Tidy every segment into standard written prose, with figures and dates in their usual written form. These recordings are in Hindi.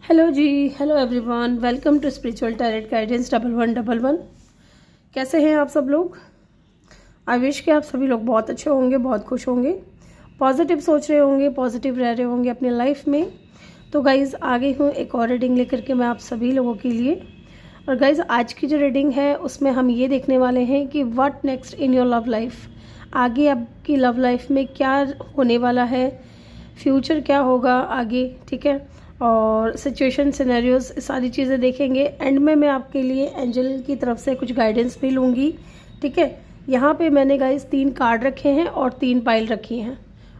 हेलो जी। Hello everyone, welcome to spiritual tarot guidance 1111। कैसे हैं आप सब लोग? आई विश कि आप सभी लोग बहुत अच्छे होंगे, बहुत खुश होंगे, पॉजिटिव सोच रहे होंगे, पॉजिटिव रह रहे होंगे अपनी लाइफ में। तो गाइज़ आ गई हूँ एक और रीडिंग लेकर के मैं आप सभी लोगों के लिए। और गाइज़ आज की जो रीडिंग है उसमें हम ये देखने वाले हैं कि what next in your love life. आगे आपकी लव लाइफ में क्या होने वाला है, फ्यूचर क्या होगा आगे, ठीक है। और सिचुएशन सिनेरियोज सारी चीज़ें देखेंगे। एंड में मैं आपके लिए एंजल की तरफ से कुछ गाइडेंस भी लूँगी, ठीक है। यहाँ पे मैंने गाइस 3 कार्ड रखे हैं और 3 पाइल रखी हैं,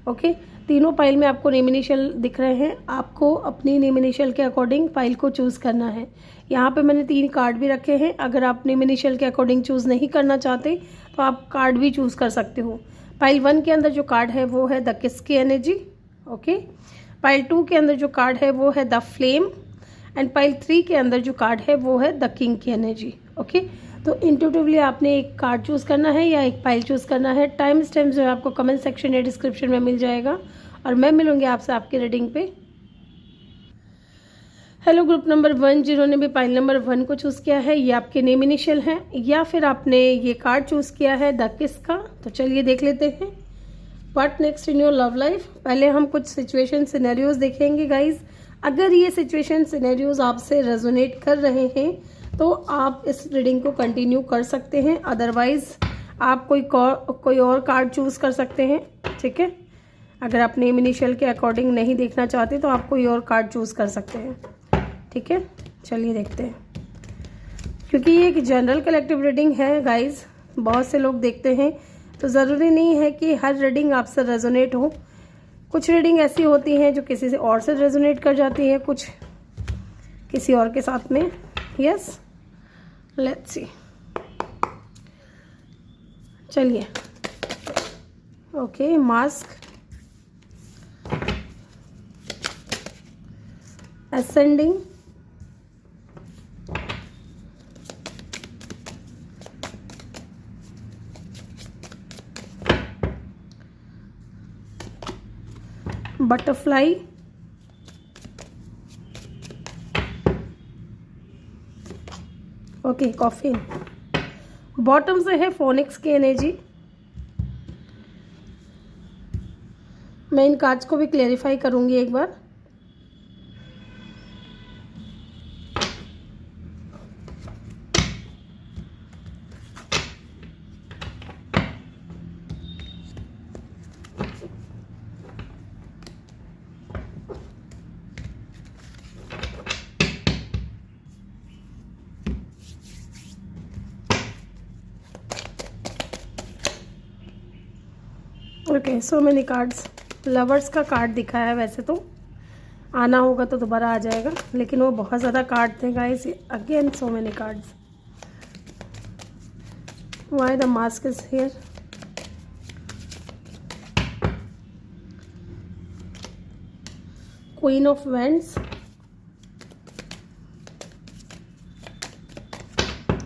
ओके। तीनों पाइल में आपको नेम इनिशियल दिख रहे हैं। आपको अपनी नेम इनिशियल के अकॉर्डिंग पाइल को चूज़ करना है। यहाँ पे मैंने 3 कार्ड भी रखे हैं। अगर आप नेम इनिशियल के अकॉर्डिंग चूज़ नहीं करना चाहते तो आप कार्ड भी चूज़ कर सकते हो। पाइल 1 के अंदर जो कार्ड है वो है द किस की एनर्जी, ओके। पाइल 2 के अंदर जो कार्ड है वो है द फ्लेम। एंड पाइल 3 के अंदर जो कार्ड है वो है द किंग की एनर्जी, ओके। तो इंट्यूटिवली आपने एक कार्ड चूज़ करना है या एक पाइल चूज़ करना है। टाइम स्टैम्प जो है आपको कमेंट सेक्शन या डिस्क्रिप्शन में मिल जाएगा और मैं मिलूंगी आपसे आपकी रीडिंग पे। हेलो ग्रुप नंबर 1, जिन्होंने भी पाइल नंबर 1 को चूज़ किया है, ये आपके नेम इनिशियल हैं या फिर आपने ये कार्ड चूज़ किया है द किस का। तो चलिए देख लेते हैं what next in your love life. पहले हम कुछ सिचुएशन सिनेरियोज देखेंगे गाइज। अगर ये सिचुएशन सिनेरियोज आपसे रेजोनेट कर रहे हैं तो आप इस रीडिंग को कंटिन्यू कर सकते हैं, अदरवाइज आप कोई और कार्ड चूज कर सकते हैं, ठीक है। अगर आप नेम इनिशियल के अकॉर्डिंग नहीं देखना चाहते तो आप कोई और कार्ड चूज कर सकते हैं, ठीक है। चलिए देखते हैं, क्योंकि ये एक जनरल कलेक्टिव रीडिंग है गाइज। बहुत से लोग देखते हैं तो ज़रूरी नहीं है कि हर रीडिंग आपसे रेजोनेट हो। कुछ रीडिंग ऐसी होती हैं जो किसी से और से रेजोनेट कर जाती है, कुछ किसी और के साथ में। Yes, let's see. चलिए, okay. Mask, ascending, butterfly, okay, coffee. Bottom से है फोनिक्स की एनर्जी। मैं इन कार्ड्स को भी क्लेरिफाई करूंगी एक बार। Okay, so many cards. Lovers का कार्ड दिखा है, वैसे तो आना होगा तो दोबारा आ जाएगा, लेकिन वो बहुत ज़्यादा कार्ड थे guys. Again so many cards. Why the mask is here. Queen of wands,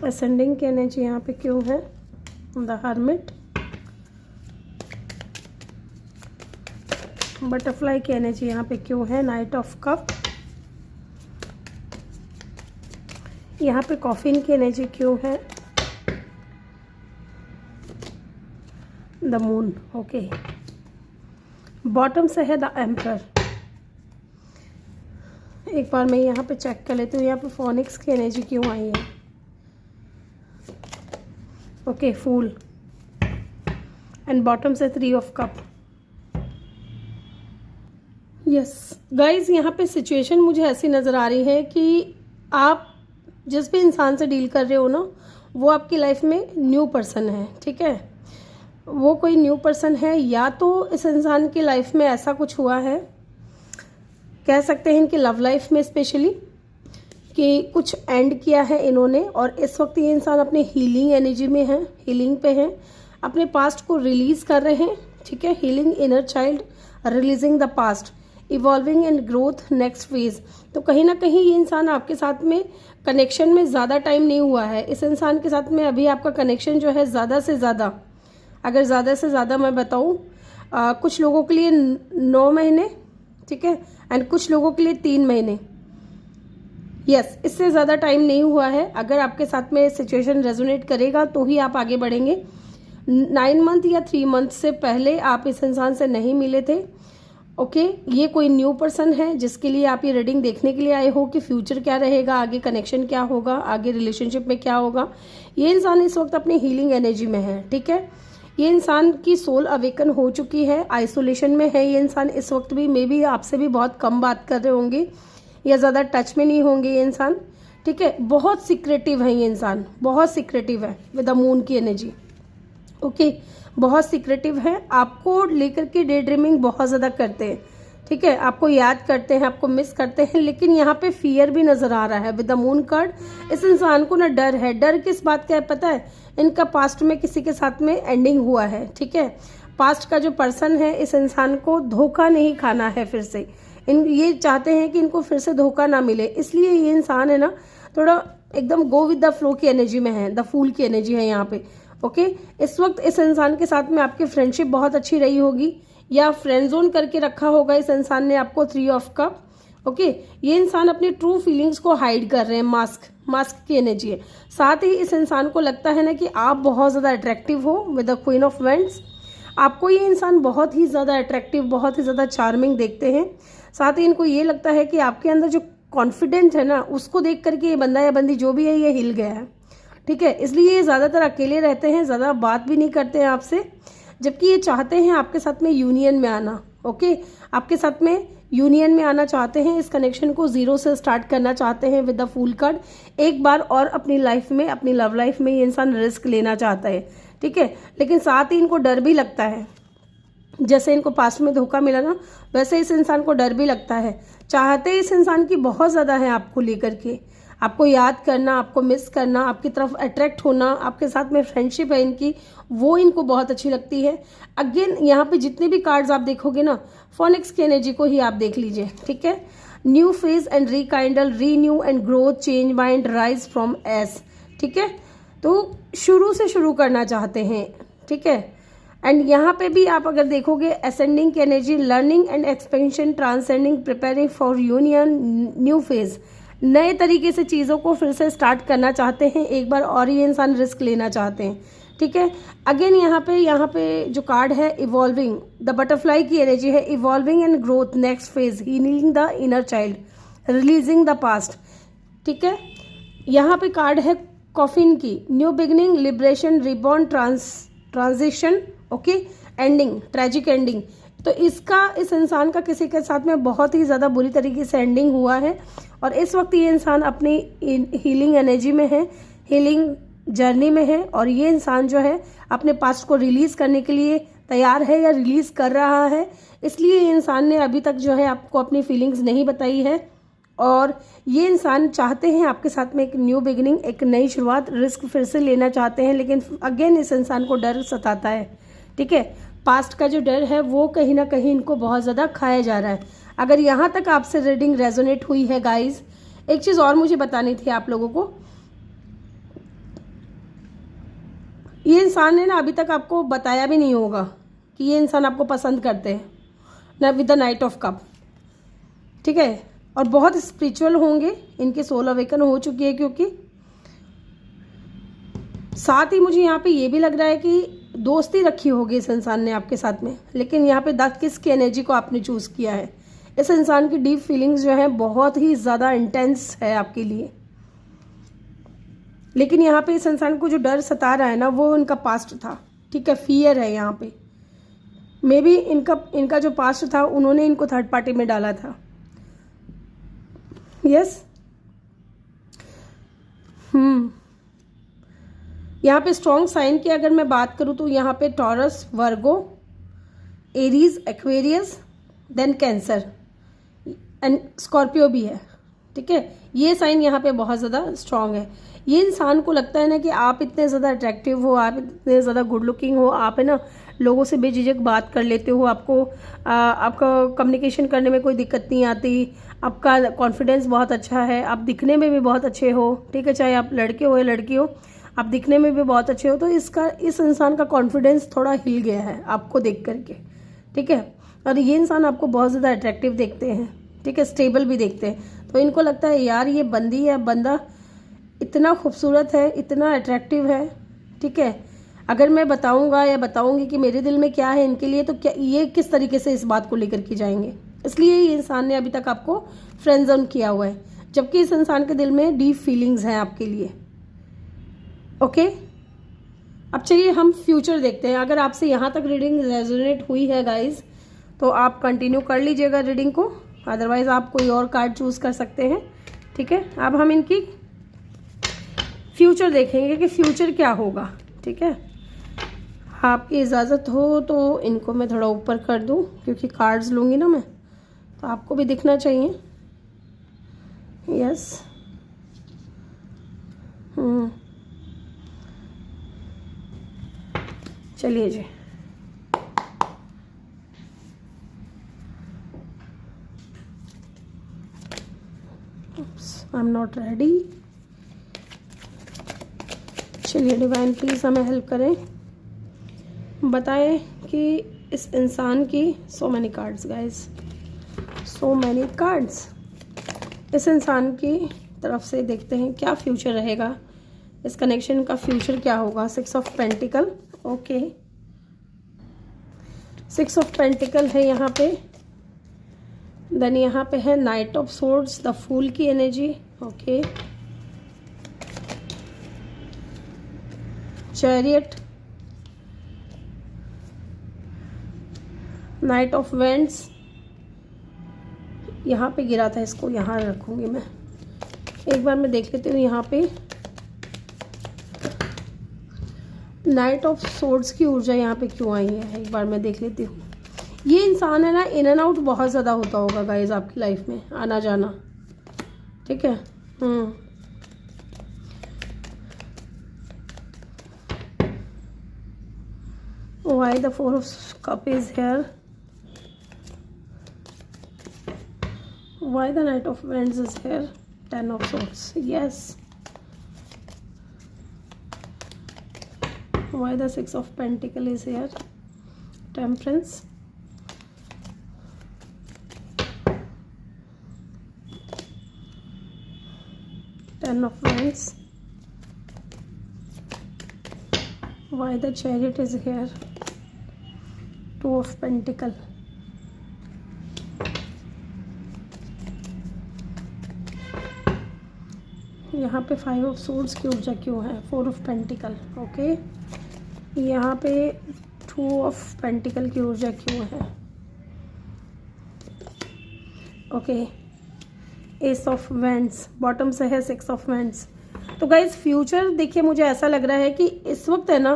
ascending की एनर्जी यहाँ पे क्यों है, द हर्मिट, बटरफ्लाई की एनर्जी यहाँ पे क्यों है, नाइट ऑफ कप, यहाँ पे कॉफिन की एनर्जी क्यों है, द मून, ओके। बॉटम से है द एम्परर। एक बार मैं यहाँ पे चेक कर लेती हूँ यहाँ पे फोनिक्स की एनर्जी क्यों आई है। Okay, fool. एंड बॉटम से 3 ऑफ कप। यस गाइज, यहाँ पे सिचुएशन मुझे ऐसी नज़र आ रही है कि आप जिस भी इंसान से डील कर रहे हो ना, वो आपकी लाइफ में न्यू पर्सन है, ठीक है। वो कोई न्यू पर्सन है, या तो इस इंसान की लाइफ में ऐसा कुछ हुआ है, कह सकते हैं कि लव लाइफ में स्पेशली, कि कुछ एंड किया है इन्होंने और इस वक्त ये इंसान अपने हीलिंग एनर्जी में है, हीलिंग पे है, अपने पास्ट को रिलीज कर रहे हैं, ठीक है। Healing inner child, releasing the past, evolving and growth, next phase. तो कहीं ना कहीं ये इंसान आपके साथ में कनेक्शन में ज़्यादा टाइम नहीं हुआ है। इस इंसान के साथ में अभी आपका कनेक्शन जो है ज़्यादा से ज़्यादा, अगर ज़्यादा से ज़्यादा मैं बताऊँ, कुछ लोगों के लिए 9 महीने, ठीक है, एंड कुछ लोगों के लिए 3 महीने, यस, इससे ज़्यादा टाइम नहीं हुआ है। अगर आपके साथ में सिचुएशन रेजोनेट करेगा तो ही आप आगे बढ़ेंगे। 9 मंथ या 3 मंथ से पहले आप इस इंसान से नहीं मिले थे। ओके, ये कोई न्यू पर्सन है जिसके लिए आप ये रीडिंग देखने के लिए आए हो कि फ्यूचर क्या रहेगा, आगे कनेक्शन क्या होगा, आगे रिलेशनशिप में क्या होगा। ये इंसान इस वक्त अपनी हीलिंग एनर्जी में है, ठीक है। ये इंसान की सोल अवेकन हो चुकी है, आइसोलेशन में है ये इंसान इस वक्त भी। मे बी आपसे भी बहुत कम बात कर रहे होंगे या ज़्यादा टच में नहीं होंगे ये इंसान, ठीक है। बहुत सीक्रेटिव है ये इंसान, बहुत सीक्रेटिव है विद द मून की एनर्जी। ओके, बहुत सीक्रेटिव है, आपको लेकर के डे ड्रीमिंग बहुत ज़्यादा करते हैं, ठीक है। आपको याद करते हैं, आपको मिस करते हैं, लेकिन यहाँ पे फियर भी नज़र आ रहा है विद द मून कार्ड। इस इंसान को ना डर है। डर किस बात का है पता है? इनका पास्ट में किसी के साथ में एंडिंग हुआ है, ठीक है। पास्ट का जो पर्सन है इस इंसान को धोखा नहीं खाना है फिर से। ये चाहते हैं कि इनको फिर से धोखा ना मिले, इसलिए ये इंसान है ना थोड़ा एकदम गो विद द फ्लो की एनर्जी में है, द फूल की एनर्जी है यहाँ पे। ओके, इस वक्त इस इंसान के साथ में आपकी फ्रेंडशिप बहुत अच्छी रही होगी या फ्रेंड जोन करके रखा होगा इस इंसान ने आपको, 3 ऑफ कप। ओके, ये इंसान अपनी ट्रू फीलिंग्स को हाइड कर रहे हैं, मास्क की एनर्जी है। साथ ही इस इंसान को लगता है ना कि आप बहुत ज़्यादा अट्रैक्टिव हो with the queen of vends. आपको ये इंसान बहुत ही ज़्यादा अट्रैक्टिव, बहुत ही ज़्यादा चार्मिंग देखते हैं। साथ ही इनको ये लगता है कि आपके अंदर जो कॉन्फिडेंट है ना, उसको देख करके ये बंदा या बंदी जो भी है ये हिल गया है, ठीक है। इसलिए ये ज़्यादातर अकेले रहते हैं, ज़्यादा बात भी नहीं करते हैं आपसे, जबकि ये चाहते हैं आपके साथ में यूनियन में आना। ओके, आपके साथ में यूनियन में आना चाहते हैं, इस कनेक्शन को 0 से स्टार्ट करना चाहते हैं विद द फूल कार्ड। एक बार और अपनी लाइफ में, अपनी लव लाइफ में ये इंसान रिस्क लेना चाहता है, ठीक है। लेकिन साथ ही इनको डर भी लगता है, जैसे इनको पास्ट में धोखा मिला ना, वैसे इस इंसान को डर भी लगता है। चाहते इस इंसान की बहुत ज़्यादा है आपको लेकर के, आपको याद करना, आपको मिस करना, आपकी तरफ अट्रैक्ट होना, आपके साथ में फ्रेंडशिप है इनकी, वो इनको बहुत अच्छी लगती है। अगेन यहाँ पे जितने भी कार्ड्स आप देखोगे ना, फोनिक्स की एनर्जी को ही आप देख लीजिए, ठीक है। New phase and rekindle, renew and growth, change mind, rise from ashes, ठीक है। तो शुरू से शुरू करना चाहते हैं, ठीक है। एंड यहाँ पे भी आप अगर देखोगे असेंडिंग की energy, learning and expansion, transcending, preparing for union, new phase, नए तरीके से चीज़ों को फिर से स्टार्ट करना चाहते हैं। एक बार और ये इंसान रिस्क लेना चाहते हैं, ठीक है। अगेन यहाँ पे जो कार्ड है इवॉल्विंग, द बटरफ्लाई की एनर्जी है, evolving and growth, next phase, healing the inner child, releasing the past, ठीक है। यहाँ पे कार्ड है कॉफिन की, new beginning, liberation, reborn, transition, okay, ending, tragic ending. तो इस इंसान का किसी के साथ में बहुत ही ज़्यादा बुरी तरीके से एंडिंग हुआ है और इस वक्त ये इंसान अपनी हीलिंग एनर्जी में है, हीलिंग जर्नी में है, और ये इंसान जो है अपने पास्ट को रिलीज़ करने के लिए तैयार है या रिलीज़ कर रहा है। इसलिए ये इंसान ने अभी तक जो है आपको अपनी फीलिंग्स नहीं बताई है और ये इंसान चाहते हैं आपके साथ में एक न्यू बिगिनिंग, एक नई शुरुआत, रिस्क फिर से लेना चाहते हैं। लेकिन अगेन इस इंसान को डर सताता है, ठीक है। पास्ट का जो डर है वो कहीं ना कहीं इनको बहुत ज़्यादा खाया जा रहा है। अगर यहाँ तक आपसे रीडिंग रेजोनेट हुई है गाइज, एक चीज़ और मुझे बतानी थी आप लोगों को। ये इंसान ने ना अभी तक आपको बताया भी नहीं होगा कि ये इंसान आपको पसंद करते हैं ना, with the night of cup, ठीक है। और बहुत स्पिरिचुअल होंगे, इनके सोल अवेकन हो चुकी है, क्योंकि साथ ही मुझे यहाँ पे ये भी लग रहा है कि दोस्ती रखी होगी इस इंसान ने आपके साथ में। लेकिन यहाँ पे किस की एनर्जी को आपने चूज़ किया है। इस इंसान की डीप फीलिंग्स जो है बहुत ही ज़्यादा इंटेंस है आपके लिए। लेकिन यहाँ पे इस इंसान को जो डर सता रहा है ना, वो इनका पास्ट था, ठीक है। फियर है यहाँ पे, मे बी इनका जो पास्ट था उन्होंने इनको थर्ड पार्टी में डाला था। यस, यहाँ पे स्ट्रॉन्ग साइन की अगर मैं बात करूँ तो यहाँ पे Taurus, Virgo, Aries, Aquarius, then Cancer and Scorpio भी है, ठीक है। ये साइन यहाँ पे बहुत ज़्यादा स्ट्रॉन्ग है। ये इंसान को लगता है ना कि आप इतने ज़्यादा अट्रैक्टिव हो, आप इतने ज़्यादा गुड लुकिंग हो, आप है ना लोगों से बेझिझक बात कर लेते हो, आपका कम्युनिकेशन करने में कोई दिक्कत नहीं आती, आपका कॉन्फिडेंस बहुत अच्छा है, आप दिखने में भी बहुत अच्छे हो, ठीक है। चाहे आप लड़के हो या लड़की हो, आप दिखने में भी बहुत अच्छे हो। तो इस इंसान का कॉन्फिडेंस थोड़ा हिल गया है आपको देख करके, ठीक है। और ये इंसान आपको बहुत ज़्यादा अट्रैक्टिव देखते हैं, ठीक है, स्टेबल भी देखते हैं। तो इनको लगता है यार ये बंदी है, बंदा इतना खूबसूरत है, इतना अट्रैक्टिव है, ठीक है, अगर मैं बताऊंगा या बताऊंगी कि मेरे दिल में क्या है इनके लिए, तो क्या ये किस तरीके से इस बात को लेकर के जाएंगे। इसलिए ये इंसान ने अभी तक आपको फ्रेंड जोन किया हुआ है, जबकि इस इंसान के दिल में डीप फीलिंग्स हैं आपके लिए। ओके, अब चलिए हम फ्यूचर देखते हैं। अगर आपसे यहाँ तक रीडिंग रेजोनेट हुई है गाइज, तो आप कंटिन्यू कर लीजिएगा रीडिंग को, अदरवाइज आप कोई और कार्ड चूज कर सकते हैं। ठीक है, अब हम इनकी फ्यूचर देखेंगे कि फ्यूचर क्या होगा। ठीक है, आपकी इजाज़त हो तो इनको मैं थोड़ा ऊपर कर दूं, क्योंकि कार्ड्स लूँगी ना मैं, तो आपको भी दिखना चाहिए। यस, चलिए जी, आई एम नॉट रेडी। चलिए डिवाइन प्लीज़ हमें हेल्प करें, बताएं कि इस इंसान की so many cards guys, so many cards, इस इंसान की तरफ से देखते हैं क्या फ्यूचर रहेगा, इस कनेक्शन का फ्यूचर क्या होगा। 6 of pentacles, okay, 6 of pentacles है यहाँ पे, देन यहाँ पे है knight of swords, the fool की energy, okay, chariot, knight of wands, यहाँ पे गिरा था, इसको यहाँ रखूंगी मैं, एक बार मैं देख लेती हूँ यहाँ पे नाइट ऑफ सोर्ड्स की ऊर्जा यहाँ पे क्यों आई है, एक बार मैं देख लेती हूँ। ये इंसान है ना, इन एंड आउट बहुत ज़्यादा होता होगा गाइज आपकी लाइफ में, आना जाना, ठीक है। Why the 4 of cup is here? Why the Knight of Wands is here? 10 of swords, yes. Why the 6 of Pentacle is here? Temperance. Ten of Wands. Why the Chariot is here? 2 of Pentacle. यहाँ पे 5 ऑफ सोर्ड्स की ऊर्जा क्यों है? 4 ऑफ पेंटिकल, ओके। यहाँ पे 2 ऑफ पेंटिकल की ऊर्जा क्यों है? Okay, S of wands, bottom से है 6 ऑफ वैंड्स। तो गाइज फ्यूचर देखिए, मुझे ऐसा लग रहा है कि इस वक्त है ना,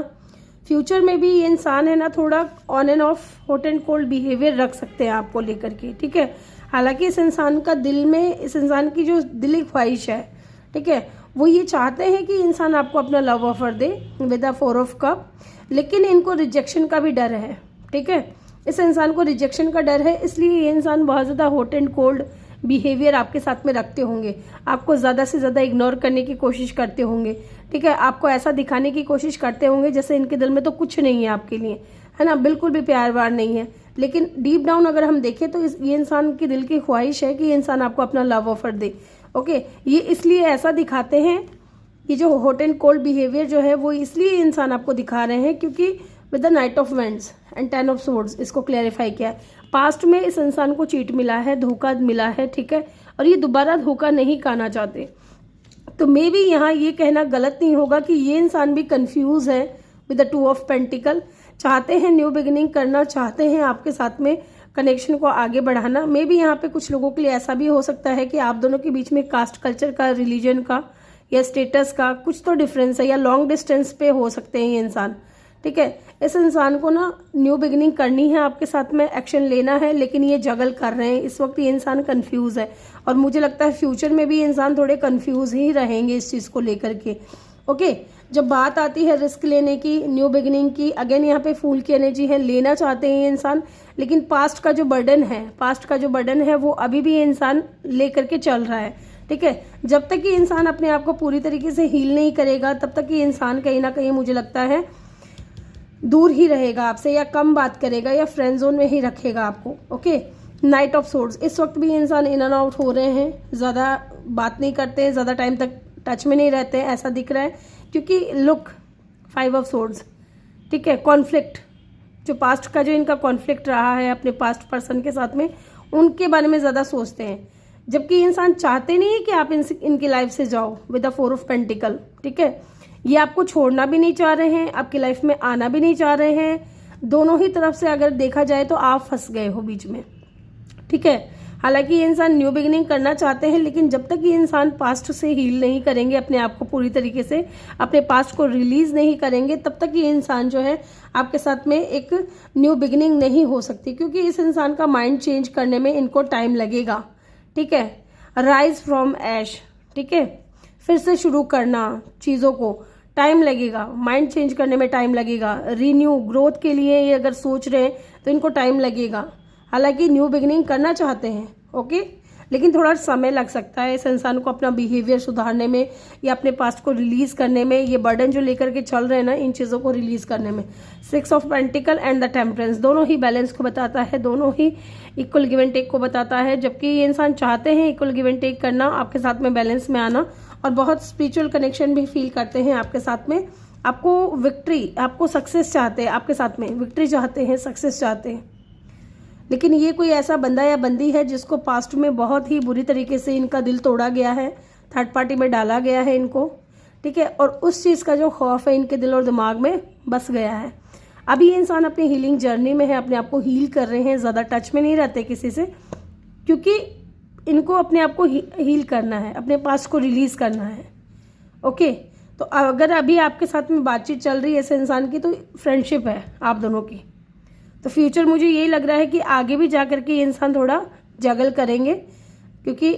फ्यूचर में भी ये इंसान है ना, थोड़ा on end of hot and cold behaviour रख सकते हैं आपको लेकर के, ठीक है। हालांकि इस इंसान का दिल में, इस इंसान की जो दिली ख्वाहिश है, ठीक है, वो ये चाहते हैं कि इंसान आपको अपना love offer they with the 4 of cup, लेकिन इनको रिजेक्शन का भी डर है, ठीक है। इस इंसान को रिजेक्शन का डर है, इसलिए ये इंसान बहुत ज़्यादा हॉट एंड कोल्ड बिहेवियर आपके साथ में रखते होंगे, आपको ज़्यादा से ज़्यादा इग्नोर करने की कोशिश करते होंगे, ठीक है। आपको ऐसा दिखाने की कोशिश करते होंगे जैसे इनके दिल में तो कुछ नहीं है आपके लिए, है ना, बिल्कुल भी प्यार वार नहीं है। लेकिन डीप डाउन अगर हम देखें तो ये इंसान की दिल की ख्वाहिश है कि ये इंसान आपको अपना लव ऑफर दे, ओके। ये इसलिए ऐसा दिखाते हैं, ये जो हॉट एंड कोल्ड बिहेवियर जो है वो इसलिए इंसान आपको दिखा रहे हैं क्योंकि with the night of wands and 10 of swords, इसको क्लैरिफाई किया है। पास्ट में इस इंसान को चीट मिला है, धोखा मिला है, ठीक है, और ये दोबारा धोखा नहीं खाना चाहते। तो मे बी यहाँ ये कहना गलत नहीं होगा कि ये इंसान भी कंफ्यूज है विद द 2 ऑफ पेंटिकल, चाहते हैं न्यू बिगिनिंग करना, चाहते हैं आपके साथ में कनेक्शन को आगे बढ़ाना। मे बी यहाँ पे कुछ लोगों के लिए ऐसा भी हो सकता है कि आप दोनों के बीच में कास्ट कल्चर का, रिलीजन का या स्टेटस का कुछ तो डिफरेंस है, या लॉन्ग डिस्टेंस पे हो सकते हैं ये इंसान, ठीक है। इस इंसान को ना न्यू बिगिनिंग करनी है, आपके साथ में एक्शन लेना है, लेकिन ये जगल कर रहे हैं इस वक्त, ये इंसान कंफ्यूज है, और मुझे लगता है फ्यूचर में भी ये इंसान थोड़े कंफ्यूज ही रहेंगे इस चीज़ को लेकर के, ओके। जब बात आती है रिस्क लेने की, न्यू बिगिनिंग की, अगेन यहाँ पे फूल की एनर्जी है, लेना चाहते हैं ये इंसान, लेकिन पास्ट का जो बर्डन है वो अभी भी ये इंसान लेकर के चल रहा है, ठीक है। जब तक ये इंसान अपने आप को पूरी तरीके से हील नहीं करेगा, तब तक ये इंसान कहीं ना कहीं मुझे लगता है दूर ही रहेगा आपसे, या कम बात करेगा, या फ्रेंड जोन में ही रखेगा आपको, ओके। नाइट ऑफ सोर्ड्स, इस वक्त भी इंसान इन एंड आउट हो रहे हैं, ज़्यादा बात नहीं करते, ज़्यादा टाइम तक टच में नहीं रहते हैं, ऐसा दिख रहा है। क्योंकि लुक 5 ऑफ सोर्ड्स, ठीक है, कॉन्फ्लिक्ट, जो पास्ट का जो इनका कॉन्फ्लिक्ट रहा है अपने पास्ट पर्सन के साथ में, उनके बारे में ज़्यादा सोचते हैं। जबकि इंसान चाहते नहीं है कि आप इनकी लाइफ से जाओ विद द 4 ऑफ पेंटिकल, ठीक है। ये आपको छोड़ना भी नहीं चाह रहे हैं, आपकी लाइफ में आना भी नहीं चाह रहे हैं। दोनों ही तरफ से अगर देखा जाए तो आप फंस गए हो बीच में, ठीक है। हालांकि ये इंसान न्यू बिगिनिंग करना चाहते हैं, लेकिन जब तक ये इंसान पास्ट से हील नहीं करेंगे, अपने आप को पूरी तरीके से अपने पास्ट को रिलीज नहीं करेंगे, तब तक ये इंसान जो है आपके साथ में एक न्यू बिगिनिंग नहीं हो सकती। क्योंकि इस इंसान का माइंड चेंज करने में इनको टाइम लगेगा, ठीक है। राइज फ्रॉम ऐश, ठीक है, फिर से शुरू करना चीज़ों को टाइम लगेगा, माइंड चेंज करने में टाइम लगेगा। रीन्यू ग्रोथ के लिए ये अगर सोच रहे हैं तो इनको टाइम लगेगा। हालांकि न्यू बिगिनिंग करना चाहते हैं, ओके, लेकिन थोड़ा समय लग सकता है इस इंसान को अपना बिहेवियर सुधारने में या अपने पास्ट को रिलीज करने में। ये बर्डन जो लेकर के चल रहे हैं ना, इन चीज़ों को रिलीज करने में। 6 of pentacle and the temperance, दोनों ही बैलेंस को बताता है, दोनों ही इक्वल गिव एंड टेक को बताता है। जबकि ये इंसान चाहते हैं इक्वल गिव एंड टेक करना, आपके साथ में बैलेंस में आना, और बहुत स्पिरिचुअल कनेक्शन भी फील करते हैं आपके साथ में। आपको विक्ट्री, आपको सक्सेस चाहते हैं, आपके साथ में विक्ट्री चाहते हैं, सक्सेस चाहते हैं। लेकिन ये कोई ऐसा बंदा या बंदी है जिसको पास्ट में बहुत ही बुरी तरीके से इनका दिल तोड़ा गया है, थर्ड पार्टी में डाला गया है इनको, ठीक है। और उस चीज़ का जो खौफ है इनके दिल और दिमाग में बस गया है। अभी ये इंसान अपनी हीलिंग जर्नी में है, अपने आप को हील कर रहे हैं, ज़्यादा टच में नहीं रहते किसी से, क्योंकि इनको अपने आप को हील करना है, अपने पास्ट को रिलीज करना है, ओके। तो अगर अभी आपके साथ में बातचीत चल रही है ऐसे इंसान की, तो फ्रेंडशिप है आप दोनों की। तो फ्यूचर मुझे यही लग रहा है कि आगे भी जा करके ये इंसान थोड़ा जगल करेंगे, क्योंकि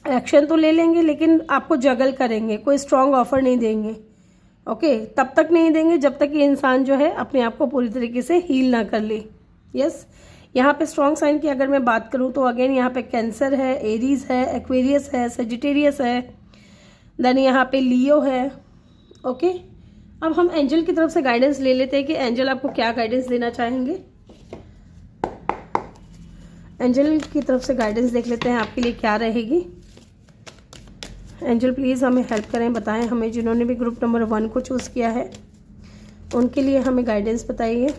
एक्शन तो ले लेंगे लेकिन आपको जगल करेंगे, कोई स्ट्रांग ऑफर नहीं देंगे, ओके। तब तक नहीं देंगे जब तक ये इंसान जो है अपने आप को पूरी तरीके से हील ना कर ले। यस, यहाँ पे स्ट्रॉन्ग साइन की अगर मैं बात करूँ तो अगेन यहाँ पे कैंसर है, एरीज है, एक्वेरियस है, सेजिटेरियस है, देन यहाँ पे लियो है, ओके। अब हम एंजल की तरफ से गाइडेंस ले लेते हैं कि एंजल आपको क्या गाइडेंस देना चाहेंगे। एंजल की तरफ से गाइडेंस देख लेते हैं आपके लिए क्या रहेगी। एंजल प्लीज़ हमें हेल्प करें, बताएं हमें, जिन्होंने भी ग्रुप नंबर 1 को चूज़ किया है उनके लिए हमें गाइडेंस बताइए,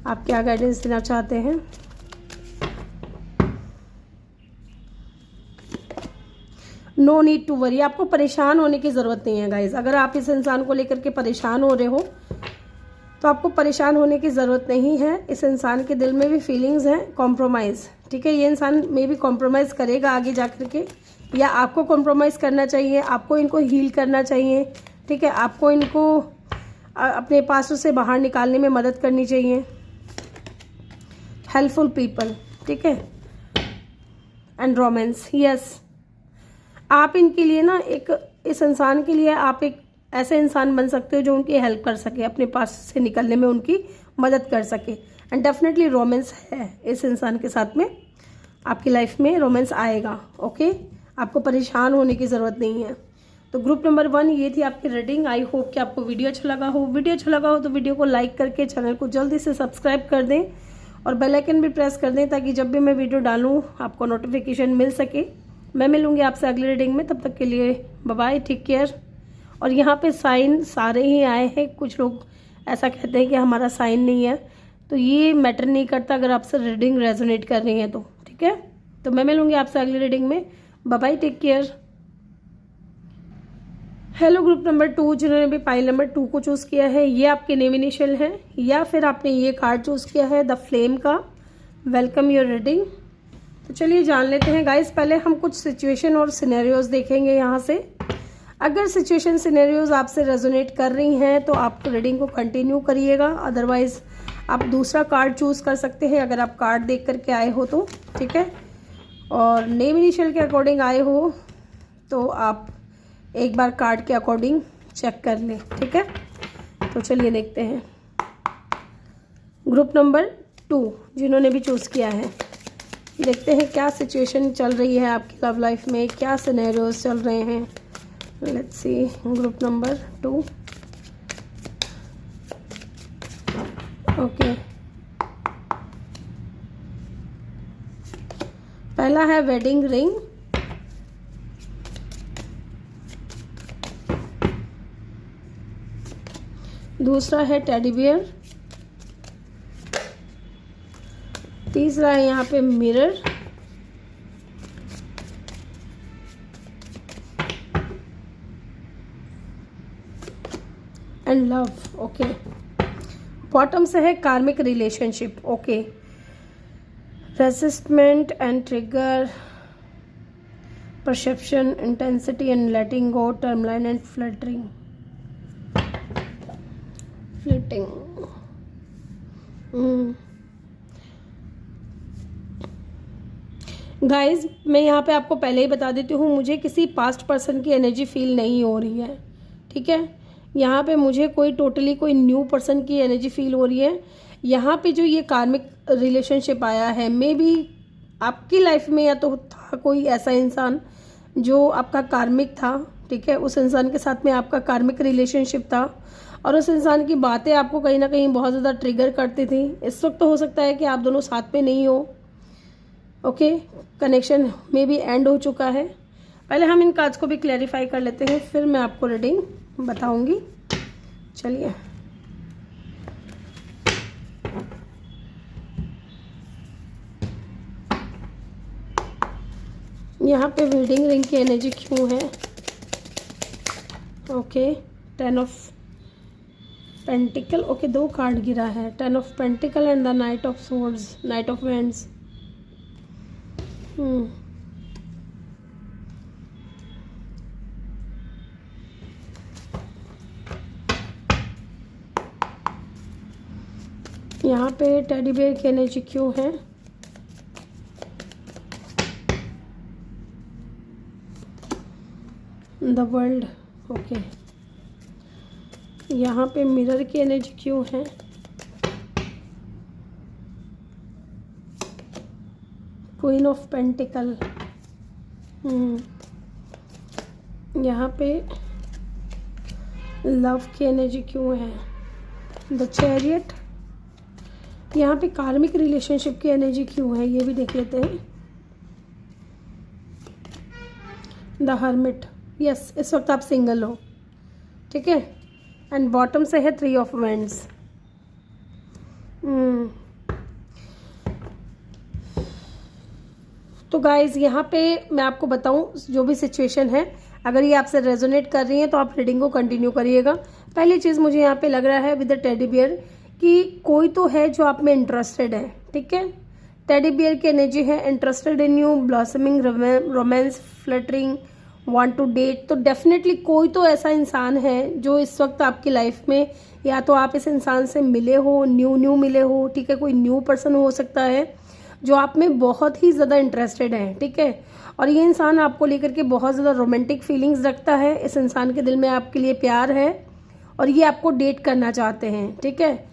आप क्या गाइडेंस देना चाहते हैं। नो नीड टू वरी, आपको परेशान होने की ज़रूरत नहीं है गाइज। अगर आप इस इंसान को लेकर के परेशान हो रहे हो तो आपको परेशान होने की ज़रूरत नहीं है। इस इंसान के दिल में भी फीलिंग्स हैं कॉम्प्रोमाइज़, ठीक है। ये इंसान में भी कॉम्प्रोमाइज़ करेगा आगे जा कर के, या आपको कॉम्प्रोमाइज़ करना चाहिए, आपको इनको हील करना चाहिए, ठीक है। आपको इनको अपने पासों से बाहर निकालने में मदद करनी चाहिए। हेल्पफुल पीपल, ठीक है, एंड रोमांस, यस। आप इनके लिए ना एक, इस इंसान के लिए आप एक ऐसे इंसान बन सकते हो जो उनकी हेल्प कर सके, अपने पास से निकलने में उनकी मदद कर सके। एंड डेफिनेटली रोमांस है इस इंसान के साथ में, आपकी लाइफ में रोमांस आएगा, ओके। आपको परेशान होने की ज़रूरत नहीं है। तो ग्रुप नंबर 1 ये थी आपकी रीडिंग। आई होप कि आपको वीडियो अच्छा लगा हो। वीडियो अच्छा लगा हो तो वीडियो को लाइक करके चैनल को जल्दी से सब्सक्राइब कर दें और बेल आइकन भी प्रेस कर दें, ताकि जब भी मैं वीडियो डालूँ आपको नोटिफिकेशन मिल सके। मैं मिलूंगी आपसे अगली रीडिंग में, तब तक के लिए बाय बाय, टेक केयर। और यहाँ पे साइन सारे ही आए हैं, कुछ लोग ऐसा कहते हैं कि हमारा साइन नहीं है, तो ये मैटर नहीं करता अगर आपसे रीडिंग रेजोनेट कर रही है तो, ठीक है। तो मैं मिलूंगी आपसे अगली रीडिंग में, bye bye, take care. Hello group number 2, जिन्होंने भी पाइल नंबर 2 को चूज़ किया है, ये आपके नेम इनिशियल है या फिर आपने ये कार्ड चूज़ किया है द फ्लेम का, वेलकम योर रीडिंग। तो चलिए जान लेते हैं गाइस। पहले हम कुछ सिचुएशन और सिनेरियोज देखेंगे यहाँ से। अगर सिचुएशन सिनेरियोज आपसे रेजोनेट कर रही हैं तो आप रीडिंग को कंटिन्यू करिएगा, अदरवाइज आप दूसरा कार्ड चूज़ कर सकते हैं अगर आप कार्ड देख करके आए हो तो, ठीक है। और नेम इनिशियल के अकॉर्डिंग आए हो तो आप एक बार कार्ड के अकॉर्डिंग चेक कर लें, ठीक है। तो चलिए देखते हैं ग्रुप नंबर 2 जिन्होंने भी चूज़ किया है, देखते हैं क्या सिचुएशन चल रही है आपकी लव लाइफ में, क्या सिनेरियोज चल रहे हैं। Let's see group number 2, okay. पहला है वेडिंग रिंग, दूसरा है टेडी बियर, तीसरा है यहाँ पे mirror, and love. Okay, bottom से है karmic relationship. Okay, resentment and trigger, perception, intensity and letting go, tourmaline and fluttering. Guys मैं यहाँ पे आपको पहले ही बता देती हूँ, मुझे किसी पास्ट पर्सन की एनर्जी फील नहीं हो रही है, ठीक है। यहाँ पे मुझे कोई न्यू पर्सन की एनर्जी फील हो रही है। यहाँ पे जो ये कार्मिक रिलेशनशिप आया है, मे बी आपकी लाइफ में या तो था कोई ऐसा इंसान जो आपका कार्मिक था, ठीक है। उस इंसान के साथ में आपका कार्मिक रिलेशनशिप था और उस इंसान की बातें आपको कहीं ना कहीं बहुत ज़्यादा ट्रिगर करती थी। इस वक्त तो हो सकता है कि आप दोनों साथ में नहीं हो। ओके, कनेक्शन में भी एंड हो चुका है। पहले हम इन कार्ड्स को भी क्लैरिफाई कर लेते हैं, फिर मैं आपको रीडिंग बताऊंगी। चलिए, यहाँ पे वेडिंग रिंग की एनर्जी क्यों है? Okay, 10 of pentacles. Okay, 2 card गिरा है, 10 of pentacle and the night of swords, night of wands. यहाँ पे टेडी बेयर की एनर्जी क्यों है? The world. ओके, यहाँ पे मिरर की एनर्जी क्यों है? Queen of pentacle. यहाँ पे लव की एनर्जी क्यों है? The chariot. यहाँ पे कार्मिक रिलेशनशिप की एनर्जी क्यों है, ये भी देख लेते हैं। The hermit. यस, इस वक्त आप सिंगल हो, ठीक है। एंड बॉटम से है 3 ऑफ वैंड्स। तो गाइज यहाँ पे मैं आपको बताऊँ, जो भी सिचुएशन है, अगर ये आपसे रेजोनेट कर रही है तो आप रीडिंग को कंटिन्यू करिएगा। पहली चीज़ मुझे यहाँ पे लग रहा है विद द टेडी बियर कि कोई तो है जो आप में इंटरेस्टेड है, ठीक है। टेडी बियर की एनर्जी है interested in you, blossoming, romance, fluttering, want to date. तो डेफिनेटली कोई तो ऐसा इंसान है जो इस वक्त आपकी लाइफ में, या तो आप इस इंसान से मिले हो, न्यू मिले हो, ठीक है। कोई न्यू पर्सन हो सकता है जो आप में बहुत ही ज़्यादा इंटरेस्टेड है, ठीक है। और ये इंसान आपको लेकर के बहुत ज़्यादा रोमांटिक फीलिंग्स रखता है। इस इंसान के दिल में आपके लिए प्यार है और ये आपको डेट करना चाहते हैं, ठीक है।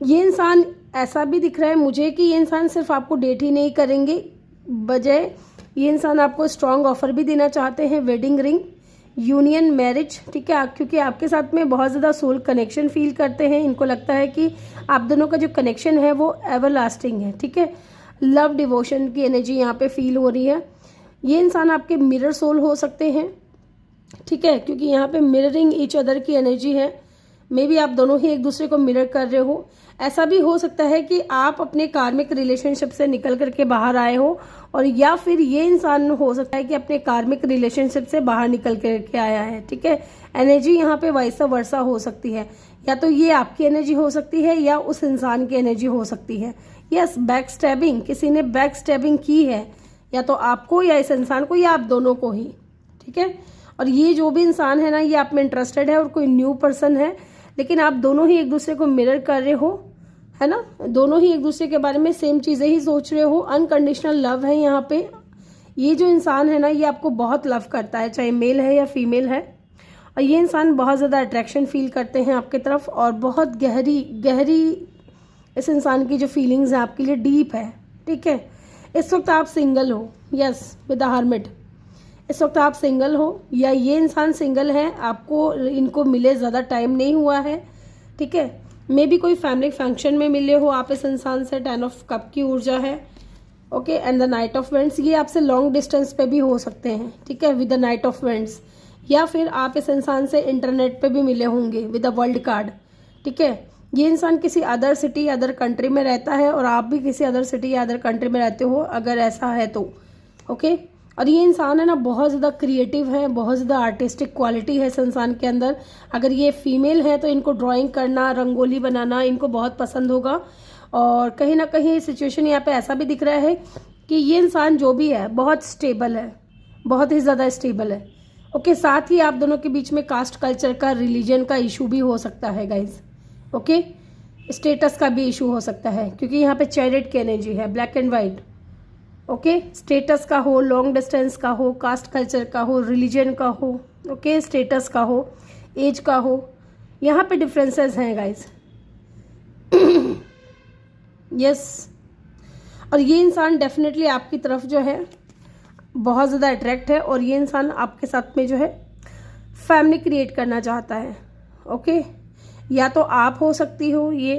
ये इंसान ऐसा भी दिख रहा है मुझे कि ये इंसान सिर्फ आपको डेट ही नहीं करेंगे, बजाय ये इंसान आपको स्ट्रॉन्ग ऑफर भी देना चाहते हैं, वेडिंग रिंग, यूनियन, मैरिज, ठीक है। क्योंकि आपके साथ में बहुत ज़्यादा सोल कनेक्शन फील करते हैं। इनको लगता है कि आप दोनों का जो कनेक्शन है वो एवर लास्टिंग है, ठीक है। लव, डिवोशन की एनर्जी यहाँ पे फील हो रही है। ये इंसान आपके मिरर सोल हो सकते हैं, ठीक है, क्योंकि यहाँ पे मिररिंग ईच अदर की एनर्जी है। मे बी आप दोनों ही एक दूसरे को मिरर कर रहे हो। ऐसा भी हो सकता है कि आप अपने कार्मिक रिलेशनशिप से निकल करके बाहर आए हो, और या फिर ये इंसान हो सकता है कि अपने कार्मिक रिलेशनशिप से बाहर निकल करके आया है, ठीक है। एनर्जी यहाँ पे वैसा वर्षा हो सकती है, या तो ये आपकी एनर्जी हो सकती है या उस इंसान की एनर्जी हो सकती है। यस, बैक स्टैबिंग, किसी ने बैक स्टैबिंग की है, या तो आपको या इस इंसान को या आप दोनों को ही, ठीक है। और ये जो भी इंसान है ना, ये आप में इंटरेस्टेड है और कोई न्यू पर्सन है, लेकिन आप दोनों ही एक दूसरे को मिरर कर रहे हो, है ना। दोनों ही एक दूसरे के बारे में सेम चीज़ें ही सोच रहे हो। अनकंडीशनल लव है यहाँ पे। ये जो इंसान है ना, ये आपको बहुत लव करता है, चाहे मेल है या फीमेल है। और ये इंसान बहुत ज़्यादा अट्रैक्शन फील करते हैं आपकी तरफ, और बहुत गहरी इस इंसान की जो फीलिंग्स है आपके लिए डीप है, ठीक है। इस वक्त आप सिंगल हो, यस, विद द हर्मिट। इस वक्त आप सिंगल हो या ये इंसान सिंगल है, आपको इनको मिले ज़्यादा टाइम नहीं हुआ है, ठीक है। मे बी कोई फैमिली फंक्शन में मिले हो आप इस इंसान से। 10 ऑफ कप की ऊर्जा है, okay. And the night of vents, ये आपसे लॉन्ग डिस्टेंस पे भी हो सकते हैं, ठीक है, with the night of vents. या फिर आप इस इंसान से इंटरनेट पे भी मिले होंगे विद द वर्ल्ड कार्ड, ठीक है। ये इंसान किसी अदर सिटी अदर कंट्री में रहता है और आप भी किसी अदर सिटी या अदर कंट्री में रहते हो, अगर ऐसा है तो, ओके। और ये इंसान है ना बहुत ज़्यादा क्रिएटिव है, बहुत ज़्यादा आर्टिस्टिक क्वालिटी है इस इंसान के अंदर। अगर ये फीमेल है तो इनको ड्राइंग करना, रंगोली बनाना इनको बहुत पसंद होगा। और कहीं ना कहीं सिचुएशन यहाँ पे ऐसा भी दिख रहा है कि ये इंसान जो भी है बहुत स्टेबल है, बहुत ही ज़्यादा स्टेबल है, ओके। साथ ही आप दोनों के बीच में कास्ट कल्चर का, रिलीजन का इशू भी हो सकता है गाइज, ओके। स्टेटस का भी इशू हो सकता है क्योंकि यहाँ पे चैरिट की एनर्जी है, black and white, okay. Status का हो, लॉन्ग डिस्टेंस का हो, कास्ट कल्चर का हो, रिलीजन का हो, ओके, स्टेटस का हो, एज का हो, यहाँ पे डिफरेंसेस हैं गाइज। यस। और ये इंसान डेफिनेटली आपकी तरफ जो है बहुत ज़्यादा अट्रैक्ट है और ये इंसान आपके साथ में जो है फैमिली क्रिएट करना चाहता है, ओके। या तो आप हो सकती हो, ये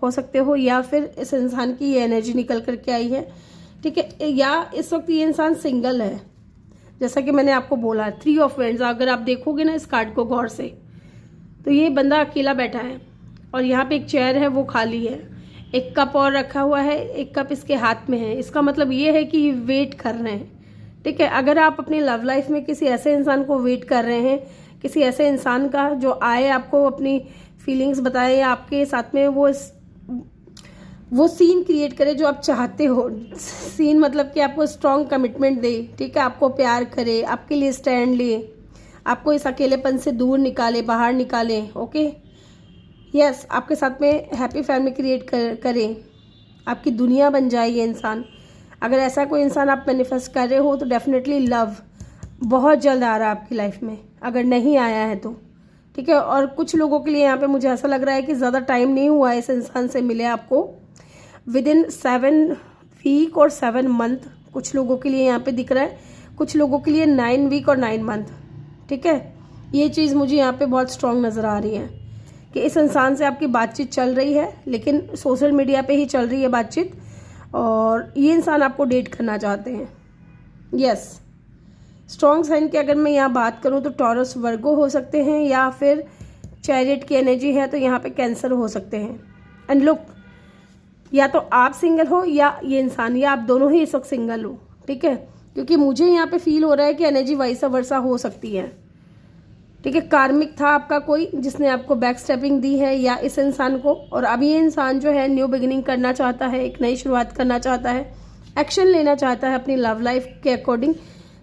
हो सकते हो, या फिर इस इंसान की ये एनर्जी निकल करके आई है, ठीक है। या इस वक्त ये इंसान सिंगल है, जैसा कि मैंने आपको बोला 3 ऑफ वेंट्स। अगर आप देखोगे ना इस कार्ड को गौर से तो ये बंदा अकेला बैठा है और यहाँ पे एक चेयर है वो खाली है, एक कप और रखा हुआ है, एक कप इसके हाथ में है। इसका मतलब ये है कि ये वेट कर रहे हैं, ठीक है। अगर आप अपनी लव लाइफ में किसी ऐसे इंसान को वेट कर रहे हैं, किसी ऐसे इंसान का जो आए, आपको अपनी फीलिंग्स बताए, या आपके साथ में वो सीन क्रिएट करे जो आप चाहते हो। सीन मतलब कि आपको स्ट्रॉन्ग कमिटमेंट दे, ठीक है, आपको प्यार करे, आपके लिए स्टैंड ले, आपको इस अकेलेपन से दूर निकाले, बाहर निकाले, ओके। यस, आपके साथ में हैप्पी फैमिली क्रिएट करे, आपकी दुनिया बन जाए ये इंसान। अगर ऐसा कोई इंसान आप मैनिफेस्ट कर रहे हो तो डेफिनेटली लव बहुत जल्द आ रहा है आपकी लाइफ में, अगर नहीं आया है तो, ठीक है। और कुछ लोगों के लिए यहाँ पे मुझे ऐसा लग रहा है कि ज़्यादा टाइम नहीं हुआ है इस इंसान से मिले आपको, विद इन 7 वीक और 7 मंथ कुछ लोगों के लिए यहाँ पे दिख रहा है, कुछ लोगों के लिए 9 वीक और 9 मंथ, ठीक है। ये चीज़ मुझे यहाँ पे बहुत स्ट्रॉन्ग नज़र आ रही है कि इस इंसान से आपकी बातचीत चल रही है, लेकिन सोशल मीडिया पे ही चल रही है बातचीत, और ये इंसान आपको डेट करना चाहते हैं। यस, स्ट्रॉन्ग साइन की अगर मैं यहाँ बात करूँ तो टॉरस वर्गो हो सकते हैं, या फिर चैरिट की एनर्जी है तो यहाँ पे कैंसर हो सकते हैं। एंड लुक, या तो आप सिंगल हो या ये इंसान, या आप दोनों ही इस वक्त सिंगल हो, ठीक है। क्योंकि मुझे यहाँ पे फील हो रहा है कि एनर्जी वैसा वर्सा हो सकती है, ठीक है। कार्मिक था आपका कोई जिसने आपको बैक स्टेपिंग दी है, या इस इंसान को, और अब ये इंसान जो है न्यू बिगिनिंग करना चाहता है, एक नई शुरुआत करना चाहता है, एक्शन लेना चाहता है अपनी लव लाइफ के अकॉर्डिंग,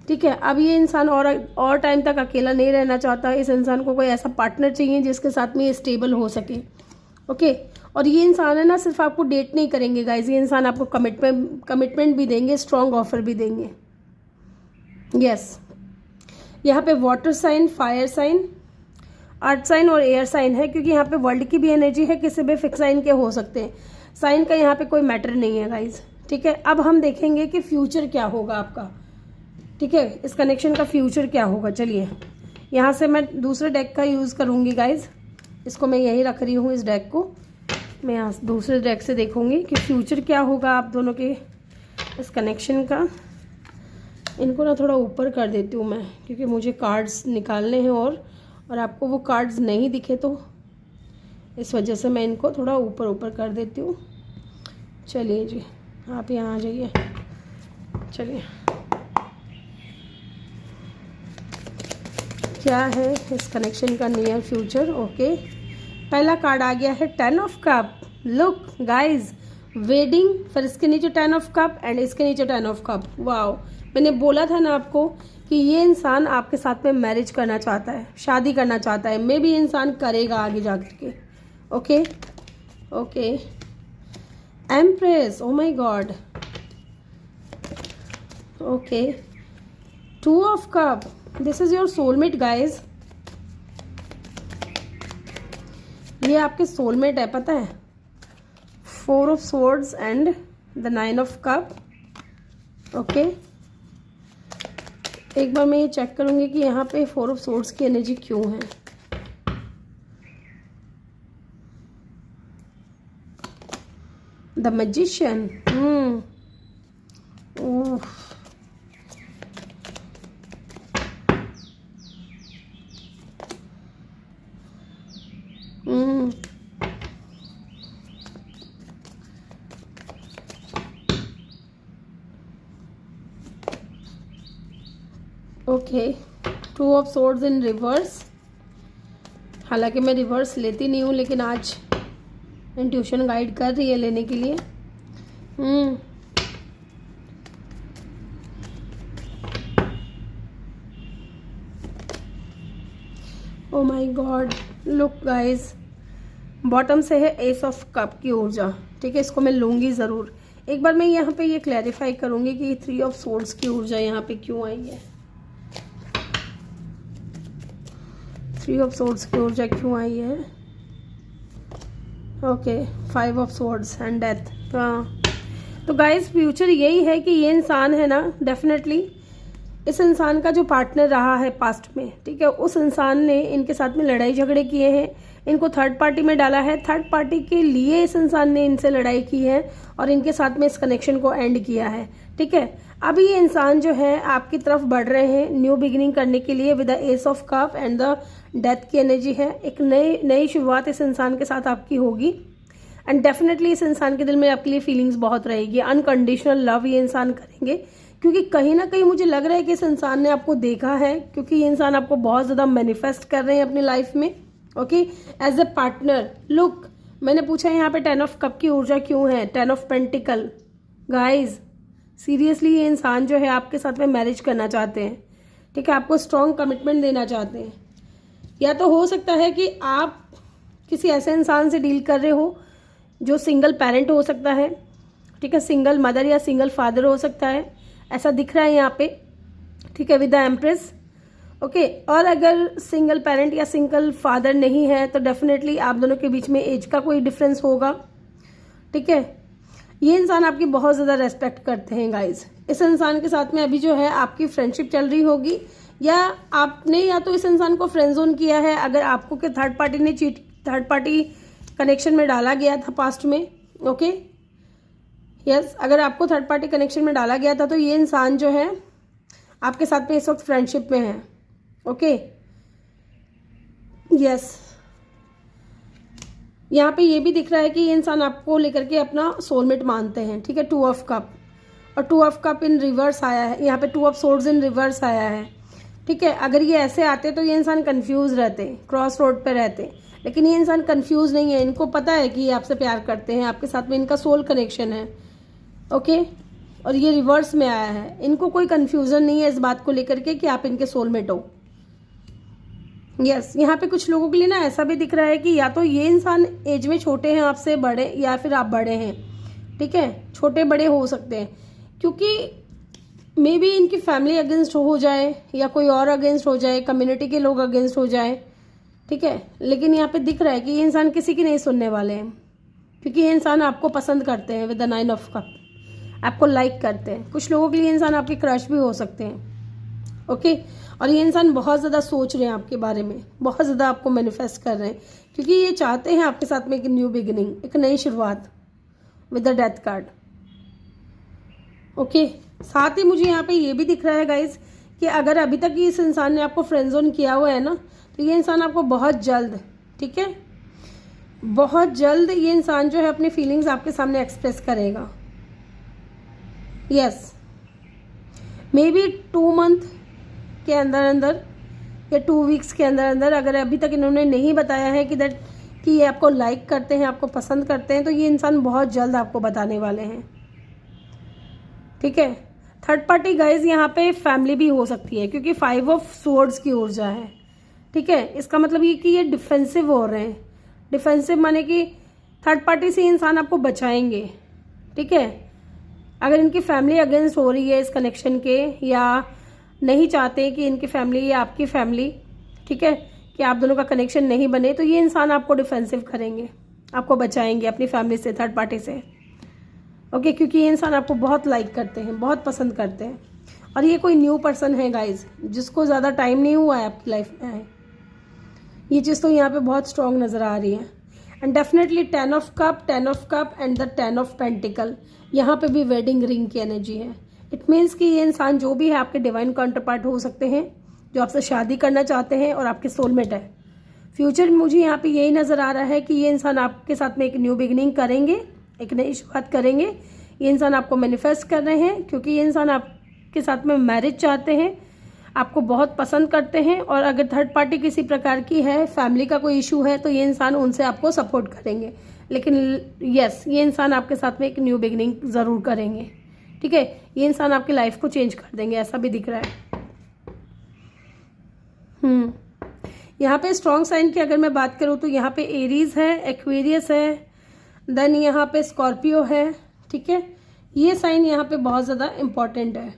ठीक है। अब ये इंसान और टाइम तक अकेला नहीं रहना चाहता। इस इंसान को कोई ऐसा पार्टनर चाहिए जिसके साथ में ये स्टेबल हो सके, ओके। और ये इंसान है ना सिर्फ आपको डेट नहीं करेंगे गाइज, ये इंसान आपको कमिटमेंट भी देंगे, स्ट्रॉन्ग ऑफर भी देंगे। यस, यहाँ पे water sign, fire sign, earth sign और एयर साइन है, क्योंकि यहाँ पे वर्ल्ड की भी एनर्जी है, किसी भी फिक्स साइन के हो सकते हैं। साइन का यहाँ पे कोई मैटर नहीं है गाइज, ठीक है। अब हम देखेंगे कि फ्यूचर क्या होगा आपका, ठीक है, इस कनेक्शन का फ्यूचर क्या होगा। चलिए, यहाँ से मैं दूसरे डेक का यूज़ करूँगी गाइज, इसको मैं यही रख रही हूँ, इस डेक को मैं यहाँ दूसरे डेक से देखूँगी कि फ्यूचर क्या होगा आप दोनों के इस कनेक्शन का। इनको ना थोड़ा ऊपर कर देती हूँ मैं, क्योंकि मुझे कार्ड्स निकालने हैं और आपको वो कार्ड्स नहीं दिखे तो इस वजह से मैं इनको थोड़ा ऊपर कर देती हूँ। चलिए जी, आप यहाँ आ जाइए। चलिए, क्या है इस कनेक्शन का नियर फ्यूचर, ओके। पहला कार्ड आ गया है 10 of cup. Look guys, wedding, फिर इसके नीचे 10 ऑफ कप एंड इसके नीचे 10 ऑफ कप। वाओ, मैंने बोला था ना आपको कि ये इंसान आपके साथ में मैरिज करना चाहता है, शादी करना चाहता है। मे भी इंसान करेगा आगे जाकर के, okay okay. Empress, oh my God, okay. 2 of cup, this is your soulmate guys, ये आपके सोलमेट है, पता है। 4 of swords and the 9 of cup, okay. एक बार मैं ये चेक करूंगी कि यहाँ पे 4 ऑफ swords की एनर्जी क्यों है। The magician, okay, 2 of swords in reverse. हालांकि मैं रिवर्स लेती नहीं हूँ, लेकिन आज इंट्यूशन गाइड कर रही है लेने के लिए। Oh my God, look guys, bottom से है एस ऑफ कप की ऊर्जा। ठीक है, इसको मैं लूँगी ज़रूर। एक बार मैं यहाँ पे ये क्लैरिफाई करूँगी कि 3 ऑफ सोर्ड्स की ऊर्जा यहाँ पे क्यों आई है। 3 ऑफ सोर्ड्स की ऊर्जा क्यों आई है। Okay, 5 of swords and death. हाँ, तो गाइस फ्यूचर यही है कि ये इंसान है ना, डेफिनेटली इस इंसान का जो पार्टनर रहा है पास्ट में, ठीक है, उस इंसान ने इनके साथ में लड़ाई झगड़े किए हैं, इनको थर्ड पार्टी में डाला है, थर्ड पार्टी के लिए इस इंसान ने इनसे लड़ाई की है और इनके साथ में इस कनेक्शन को एंड किया है। ठीक है, अभी ये इंसान जो है आपकी तरफ बढ़ रहे हैं न्यू बिगिनिंग करने के लिए with the S of cup and the death की एनर्जी है। एक नई शुरुआत इस इंसान के साथ आपकी होगी एंड डेफिनेटली इस इंसान के दिल में आपके लिए फीलिंग्स बहुत रहेगी। अनकंडीशनल लव ये इंसान करेंगे, क्योंकि कहीं ना कहीं मुझे लग रहा है कि इस इंसान ने आपको देखा है, क्योंकि ये इंसान आपको बहुत ज़्यादा मैनिफेस्ट कर रहे हैं अपनी लाइफ में। Okay, as a partner. Look, मैंने पूछा यहाँ पे 10 ऑफ कप की ऊर्जा क्यों है, 10 ऑफ पेंटिकल। गाइज सीरियसली ये इंसान जो है आपके साथ में मैरिज करना चाहते हैं। ठीक है, आपको स्ट्रॉन्ग कमिटमेंट देना चाहते हैं। या तो हो सकता है कि आप किसी ऐसे इंसान से डील कर रहे हो जो सिंगल पेरेंट हो सकता है। ठीक है, सिंगल मदर या सिंगल फादर हो सकता है, ऐसा दिख रहा है यहाँ पे। ठीक है, विद द एम्प्रेस। ओके, और अगर सिंगल पेरेंट या सिंगल फादर नहीं है तो डेफिनेटली आप दोनों के बीच में एज का कोई डिफरेंस होगा। ठीक है, ये इंसान आपकी बहुत ज़्यादा रेस्पेक्ट करते हैं गाइज। इस इंसान के साथ में अभी जो है आपकी फ्रेंडशिप चल रही होगी, या आपने या तो इस इंसान को फ्रेंड जोन किया है अगर आपको कि थर्ड पार्टी कनेक्शन में डाला गया था पास्ट में। ओके, यस, अगर आपको थर्ड पार्टी कनेक्शन में डाला गया था तो ये इंसान जो है आपके साथ में इस वक्त फ्रेंडशिप में है। ओके, यस, यहाँ पे ये भी दिख रहा है कि ये इंसान आपको लेकर के अपना सोलमेट मानते हैं। ठीक है, 2 ऑफ कप और 2 ऑफ कप इन रिवर्स आया है, यहाँ पे 2 ऑफ सोर्ड्स इन रिवर्स आया है। ठीक है, अगर ये ऐसे आते तो ये इंसान कंफ्यूज रहते, क्रॉस रोड पे रहते, लेकिन ये इंसान कंफ्यूज नहीं है। इनको पता है कि ये आपसे प्यार करते हैं, आपके साथ में इनका सोल कनेक्शन है। ओके, और ये रिवर्स में आया है। इनको कोई कंफ्यूजन नहीं है इस बात को लेकर के कि आप इनके सोलमेट हो। यस, यहाँ पे कुछ लोगों के लिए ना ऐसा भी दिख रहा है कि या तो ये इंसान एज में छोटे हैं आपसे बड़े, या फिर आप बड़े हैं। ठीक है, छोटे बड़े हो सकते हैं, क्योंकि मे बी इनकी फैमिली अगेंस्ट हो जाए या कोई और अगेंस्ट हो जाए, कम्युनिटी के लोग अगेंस्ट हो जाए। ठीक है, लेकिन यहाँ पे दिख रहा है कि ये इंसान किसी की नहीं सुनने वाले हैं, क्योंकि ये इंसान आपको पसंद करते हैं विद द 9 ऑफ कप, आपको लाइक करते हैं। कुछ लोगों के लिए इंसान आपके क्रश भी हो सकते हैं। ओके, और ये इंसान बहुत ज़्यादा सोच रहे हैं आपके बारे में, बहुत ज़्यादा आपको मैनिफेस्ट कर रहे हैं, क्योंकि ये चाहते हैं आपके साथ में एक न्यू बिगिनिंग, एक नई शुरुआत with the death card. Okay, साथ ही मुझे यहाँ पे ये भी दिख रहा है गाइज कि अगर अभी तक इस इंसान ने आपको फ्रेंड जोन किया हुआ है ना, तो ये इंसान आपको बहुत जल्द, ठीक है, बहुत जल्द ये इंसान जो है अपनी फीलिंग्स आपके सामने एक्सप्रेस करेगा। यस, मे बी 2 मंथ के अंदर अंदर या 2 वीक्स के अंदर अंदर, अगर अभी तक इन्होंने नहीं बताया है कि ये आपको लाइक करते हैं, आपको पसंद करते हैं, तो ये इंसान बहुत जल्द आपको बताने वाले हैं। ठीक है, थर्ड पार्टी गाइज यहाँ पे फैमिली भी हो सकती है, क्योंकि 5 ऑफ स्वॉर्ड्स की ऊर्जा है। ठीक है, इसका मतलब ये कि ये डिफेंसिव हो रहे हैं। डिफेंसिव माने कि थर्ड पार्टी से इंसान आपको बचाएंगे। ठीक है, अगर इनकी फैमिली अगेंस्ट हो रही है इस कनेक्शन के, या नहीं चाहते कि इनकी फैमिली या आपकी फैमिली, ठीक है, कि आप दोनों का कनेक्शन नहीं बने, तो ये इंसान आपको डिफेंसिव करेंगे, आपको बचाएंगे अपनी फैमिली से, थर्ड पार्टी से। ओके, क्योंकि ये इंसान आपको बहुत लाइक करते हैं, बहुत पसंद करते हैं, और ये कोई न्यू पर्सन है गाइज, जिसको ज़्यादा टाइम नहीं हुआ है आपकी लाइफ में आए। ये चीज़ तो यहाँ पे बहुत स्ट्रॉन्ग नज़र आ रही है। And definitely 10 of cup, 10 of cup and the 10 of pentacle, यहाँ पे भी वेडिंग रिंग की एनर्जी है। इट मीन्स कि ये इंसान जो भी है आपके डिवाइन काउंटर पार्ट हो सकते हैं, जो आपसे शादी करना चाहते हैं और आपके सोलमेट है। फ्यूचर मुझे यहाँ पे यही नज़र आ रहा है कि ये इंसान आपके साथ में एक न्यू बिगिनिंग करेंगे, एक नई शुरुआत करेंगे। ये इंसान आपको मैनिफेस्ट कर रहे हैं, क्योंकि ये इंसान आपके साथ में मैरिज चाहते हैं, आपको बहुत पसंद करते हैं, और अगर थर्ड पार्टी किसी प्रकार की है, फैमिली का कोई इशू है, तो ये इंसान उनसे आपको सपोर्ट करेंगे। लेकिन यस, ये इंसान आपके साथ में एक न्यू बिगिनिंग ज़रूर करेंगे। ठीक है, ये इंसान आपकी लाइफ को चेंज कर देंगे, ऐसा भी दिख रहा है। यहाँ पे स्ट्रॉन्ग साइन की अगर मैं बात करूँ तो यहाँ पे एरीज है, एक्वेरियस है, देन यहाँ पे स्कॉर्पियो है। ठीक है, ये साइन यहाँ पे बहुत ज़्यादा इंपॉर्टेंट है।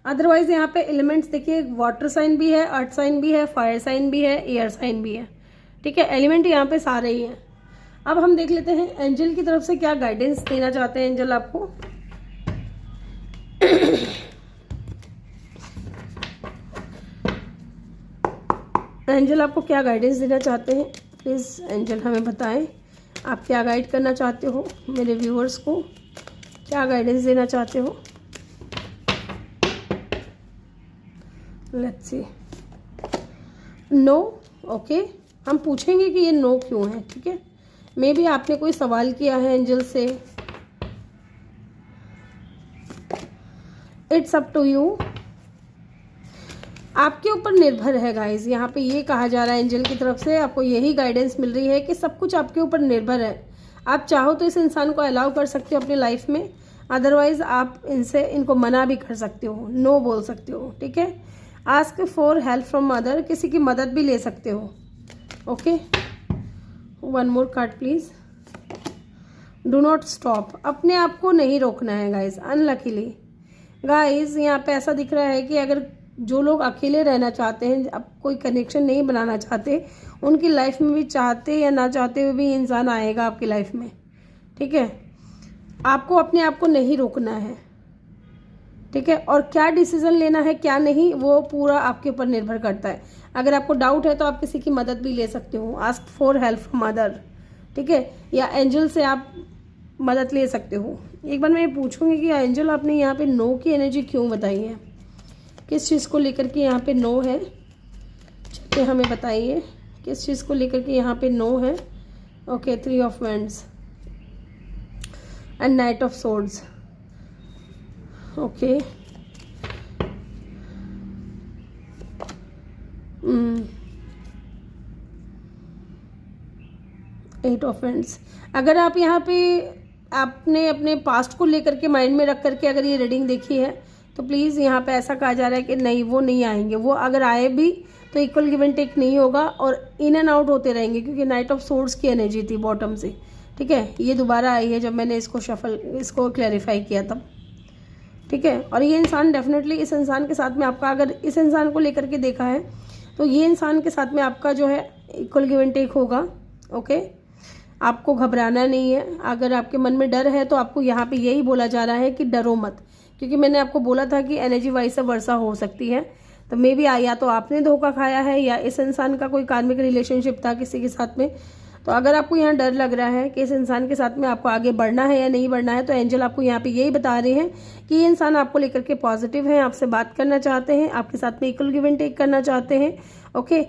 अदरवाइज यहाँ पे एलिमेंट्स देखिए, वाटर साइन भी है, अर्थ साइन भी है, फायर साइन भी है, एयर साइन भी है। ठीक है, एलिमेंट यहाँ पे सारे ही हैं। अब हम देख लेते हैं एंजल की तरफ से क्या गाइडेंस देना चाहते हैं एंजल आपको। एंजल आपको क्या गाइडेंस देना चाहते हैं, प्लीज़ एंजल हमें बताएं। आप क्या गाइड करना चाहते हो मेरे व्यूअर्स को, क्या गाइडेंस देना चाहते हो। Let's see, no. ओके, हम पूछेंगे कि ये नो क्यों है। ठीक है, मे बी आपने कोई सवाल किया है एंजल से। इट्स अप टू यू, आपके ऊपर निर्भर है गाइज। यहाँ पे ये कहा जा रहा है एंजल की तरफ से, आपको यही गाइडेंस मिल रही है कि सब कुछ आपके ऊपर निर्भर है। आप चाहो तो इस इंसान को अलाउ कर सकते हो अपनी लाइफ में, अदरवाइज आप इनको मना भी कर सकते हो, नो बोल सकते हो। ठीक है, ask for help from other, किसी की मदद भी ले सकते हो। Okay, one more card please. Do not stop, अपने आप को नहीं रोकना है गाइज। अनलकीली गाइज यहाँ पे ऐसा दिख रहा है कि अगर जो लोग अकेले रहना चाहते हैं, अब कोई कनेक्शन नहीं बनाना चाहते, उनकी लाइफ में भी चाहते या ना चाहते हुए भी इंसान आएगा आपकी लाइफ में। ठीक है, आपको अपने आप को नहीं रोकना है। ठीक है, और क्या डिसीजन लेना है क्या नहीं, वो पूरा आपके ऊपर निर्भर करता है। अगर आपको डाउट है तो आप किसी की मदद भी ले सकते हो, ask for help from other. ठीक है, या एंजल से आप मदद ले सकते हो। एक बार मैं पूछूंगी कि एंजल आपने यहाँ पे नो की एनर्जी क्यों बताई है, किस चीज़ को लेकर के यहाँ पे नो है। चलिए हमें बताइए किस चीज़ को लेकर के यहाँ पे नो है। Okay, 3 of wands and knight of swords. Okay, eight of wands. अगर आप यहाँ पे आपने अपने पास्ट को लेकर के माइंड में रख करके अगर ये रीडिंग देखी है तो प्लीज़ यहाँ पे ऐसा कहा जा रहा है कि नहीं, वो नहीं आएंगे। वो अगर आए भी तो इक्वल गिव एंड टेक नहीं होगा और इन एंड आउट होते रहेंगे, क्योंकि नाइट ऑफ सोर्ड्स की एनर्जी थी बॉटम से। ठीक है, ये दोबारा आई है जब मैंने इसको क्लैरिफाई किया तब। ठीक है, और ये इंसान डेफिनेटली इस इंसान के साथ में आपका, अगर इस इंसान को लेकर के देखा है तो ये इंसान के साथ में आपका जो है इक्वल गिव एंड टेक होगा। ओके, आपको घबराना नहीं है। अगर आपके मन में डर है तो आपको यहाँ पे यही बोला जा रहा है कि डरो मत, क्योंकि मैंने आपको बोला था कि एनर्जी वाइज से वर्षा हो सकती है। तो मे बी या तो आपने धोखा खाया है या इस इंसान का कोई कार्मिक रिलेशनशिप था किसी के साथ में। तो अगर आपको यहाँ डर लग रहा है कि इस इंसान के साथ में आपको आगे बढ़ना है या नहीं बढ़ना है, तो एंजल आपको यहाँ पे यही बता रहे हैं कि ये इंसान आपको लेकर के पॉजिटिव है, आपसे बात करना चाहते हैं, आपके साथ में इक्वल गिव एंड टेक करना चाहते हैं। Okay,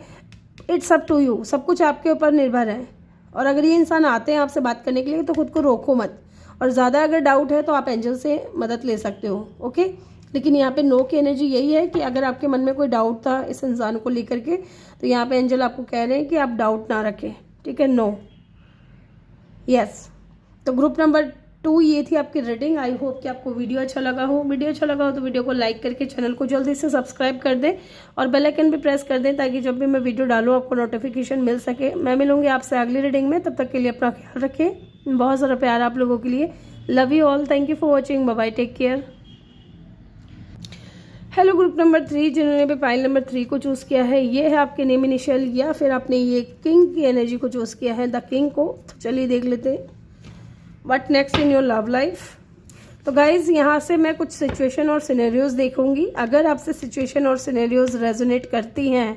it's up to you, सब कुछ आपके ऊपर निर्भर है। और अगर ये इंसान आते हैं आपसे बात करने के लिए तो खुद को रोको मत, और ज़्यादा अगर डाउट है तो आप एंजल से मदद ले सकते हो। ओके, लेकिन यहाँ पे नो की एनर्जी यही है कि अगर आपके मन में कोई डाउट था इस इंसान को लेकर के, तो यहाँ पे एंजल आपको कह रहे हैं कि आप डाउट ना रखें। ठीक है, नो। यस, तो ग्रुप नंबर 2 ये थी आपकी रीडिंग। आई होप कि आपको वीडियो अच्छा लगा हो। वीडियो अच्छा लगा हो तो वीडियो को लाइक करके चैनल को जल्दी से सब्सक्राइब कर दें और बेल आइकन भी प्रेस कर दें, ताकि जब भी मैं वीडियो डालूँ आपको नोटिफिकेशन मिल सके। मैं मिलूंगी आपसे अगली रीडिंग में, तब तक के लिए अपना ख्याल रखें। बहुत सारा प्यार आप लोगों के लिए। Love you all, thank you for watching, bye bye, take care. Hello group number 3, जिन्होंने भी फाइल नंबर 3 को चूज़ किया है, ये है आपके नेम इनिशियल, या फिर आपने ये किंग की एनर्जी को चूज़ किया है, द किंग को। तो चलिए देख लेते हैं what next in your love life. तो गाइज यहाँ से मैं कुछ सिचुएशन और सिनेरियोज देखूंगी। अगर आपसे सिचुएशन और सिनेरियोज रेजोनेट करती हैं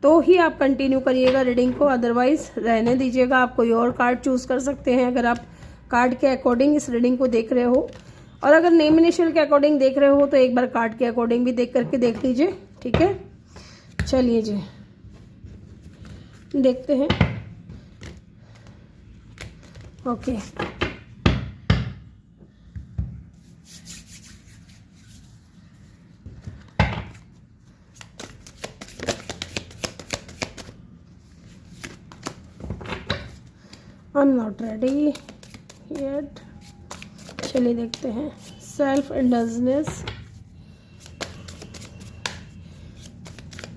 तो ही आप कंटिन्यू करिएगा रीडिंग को, अदरवाइज रहने दीजिएगा। आप कोई और कार्ड चूज़ कर सकते हैं अगर आप कार्ड के अकॉर्डिंग इस रीडिंग को देख रहे हो, और अगर नेम इनिशियल के अकॉर्डिंग देख रहे हो तो एक बार कार्ड के अकॉर्डिंग भी देख करके देख लीजिए। ठीक है, चलिए जी देखते हैं। Okay, I am not ready yet. चलिए देखते हैं। सेल्फ इंडल्जेंस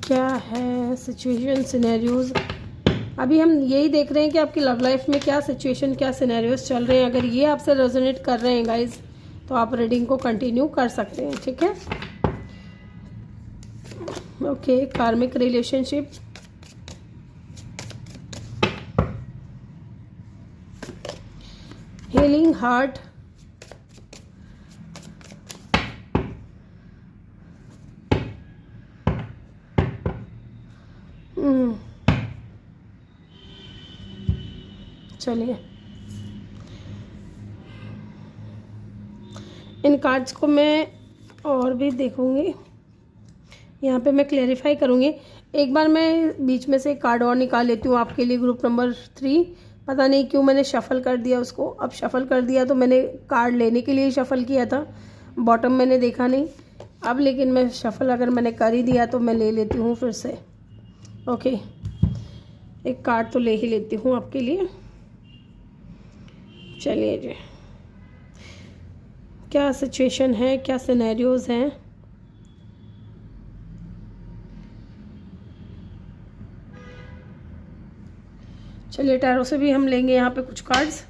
क्या है, सिचुएशन सिनेरियोज। अभी हम यही देख रहे हैं कि आपकी लव लाइफ में क्या सिचुएशन, क्या सिनेरियोज चल रहे हैं। अगर ये आपसे रेजोनेट कर रहे हैं गाइज, तो आप रीडिंग को कंटिन्यू कर सकते हैं, ठीक है। ओके, कार्मिक रिलेशनशिप, हीलिंग हार्ट, चलिए इन कार्ड्स को मैं और भी देखूंगी, यहाँ पे मैं क्लेरिफाई करूँगी। एक बार मैं बीच में से कार्ड और निकाल लेती हूँ आपके लिए। ग्रुप नंबर 3, पता नहीं क्यों मैंने शफ़ल कर दिया उसको। अब शफ़ल कर दिया तो मैंने कार्ड लेने के लिए शफ़ल किया था, बॉटम मैंने देखा नहीं। अब लेकिन मैं शफ़ल अगर मैंने कर ही दिया तो मैं ले लेती हूँ फिर से। ओके, एक कार्ड तो ले ही लेती हूँ आपके लिए। चलिए जी, क्या सिचुएशन है, क्या सिनेरियोज हैं। चलिए टैरो से भी हम लेंगे यहाँ पे कुछ cards.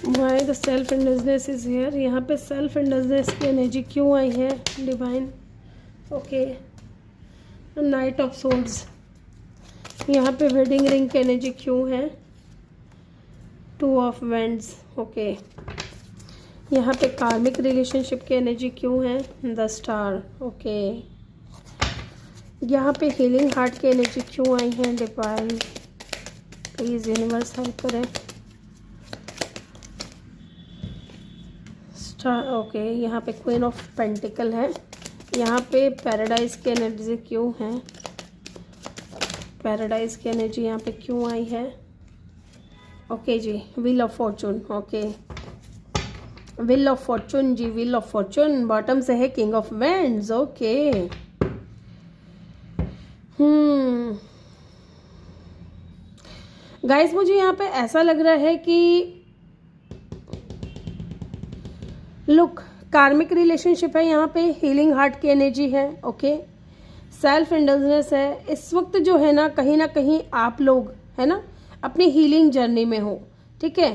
Why the self indulgence is here. यहाँ पे सेल्फ इंडल्जेंस की एनर्जी क्यों आई है divine. Okay, night of swords. यहाँ पे वेडिंग रिंग की एनर्जी क्यों है। 2 ऑफ वैंड्स। ओके, यहाँ पे कार्मिक रिलेशनशिप की एनर्जी क्यों है। The star. ओके, यहाँ पे हीलिंग हार्ट की एनर्जी क्यों आई है डिवाइन। प्लीज यूनिवर्स हेल्प करें। ओके, यहाँ पे क्वीन ऑफ पेंटिकल है। यहाँ पे पैराडाइज की एनर्जी क्यों है। पैराडाइज की एनर्जी यहाँ पे क्यों आई है। ओके जी, wheel of fortune. Okay, wheel of fortune जी, व्हील ऑफ फॉर्चून। बॉटम से है king of wands. Okay, guys मुझे यहाँ पे ऐसा लग रहा है कि लुक, कार्मिक रिलेशनशिप है, यहाँ पे हीलिंग हार्ट की एनर्जी है। ओके, सेल्फ इंडल्जेंस है। इस वक्त जो है ना कहीं आप लोग है ना अपनी हीलिंग जर्नी में हो, ठीक है।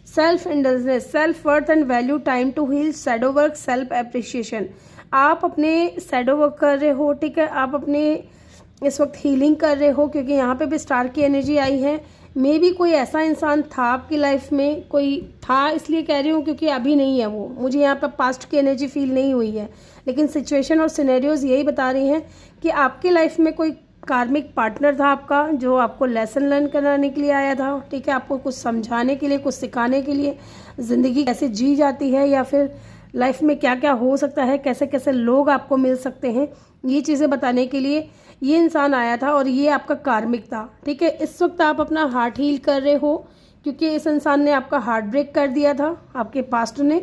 Self indulgence, self worth and value, time to heal, shadow work, self appreciation. आप अपने शैडो वर्क कर रहे हो, ठीक है। आप अपने इस वक्त हीलिंग कर रहे हो, क्योंकि यहाँ पे भी स्टार की एनर्जी आई है। मे भी कोई ऐसा इंसान था आपकी लाइफ में, कोई था इसलिए कह रही हूँ क्योंकि अभी नहीं है वो, मुझे यहाँ पर पास्ट की एनर्जी फील नहीं हुई है, लेकिन सिचुएशन और सिनेरियोज यही बता रही हैं कि आपकी लाइफ में कोई कार्मिक पार्टनर था आपका, जो आपको लेसन लर्न कराने के लिए आया था, ठीक है। आपको कुछ समझाने के लिए, कुछ सिखाने के लिए, ज़िंदगी कैसे जी जाती है या फिर लाइफ में क्या क्या हो सकता है, कैसे कैसे लोग आपको मिल सकते हैं, ये चीज़ें बताने के लिए ये इंसान आया था और ये आपका कार्मिक था, ठीक है। इस वक्त आप अपना हार्ट हील कर रहे हो क्योंकि इस इंसान ने आपका हार्ट ब्रेक कर दिया था। आपके पास्ट ने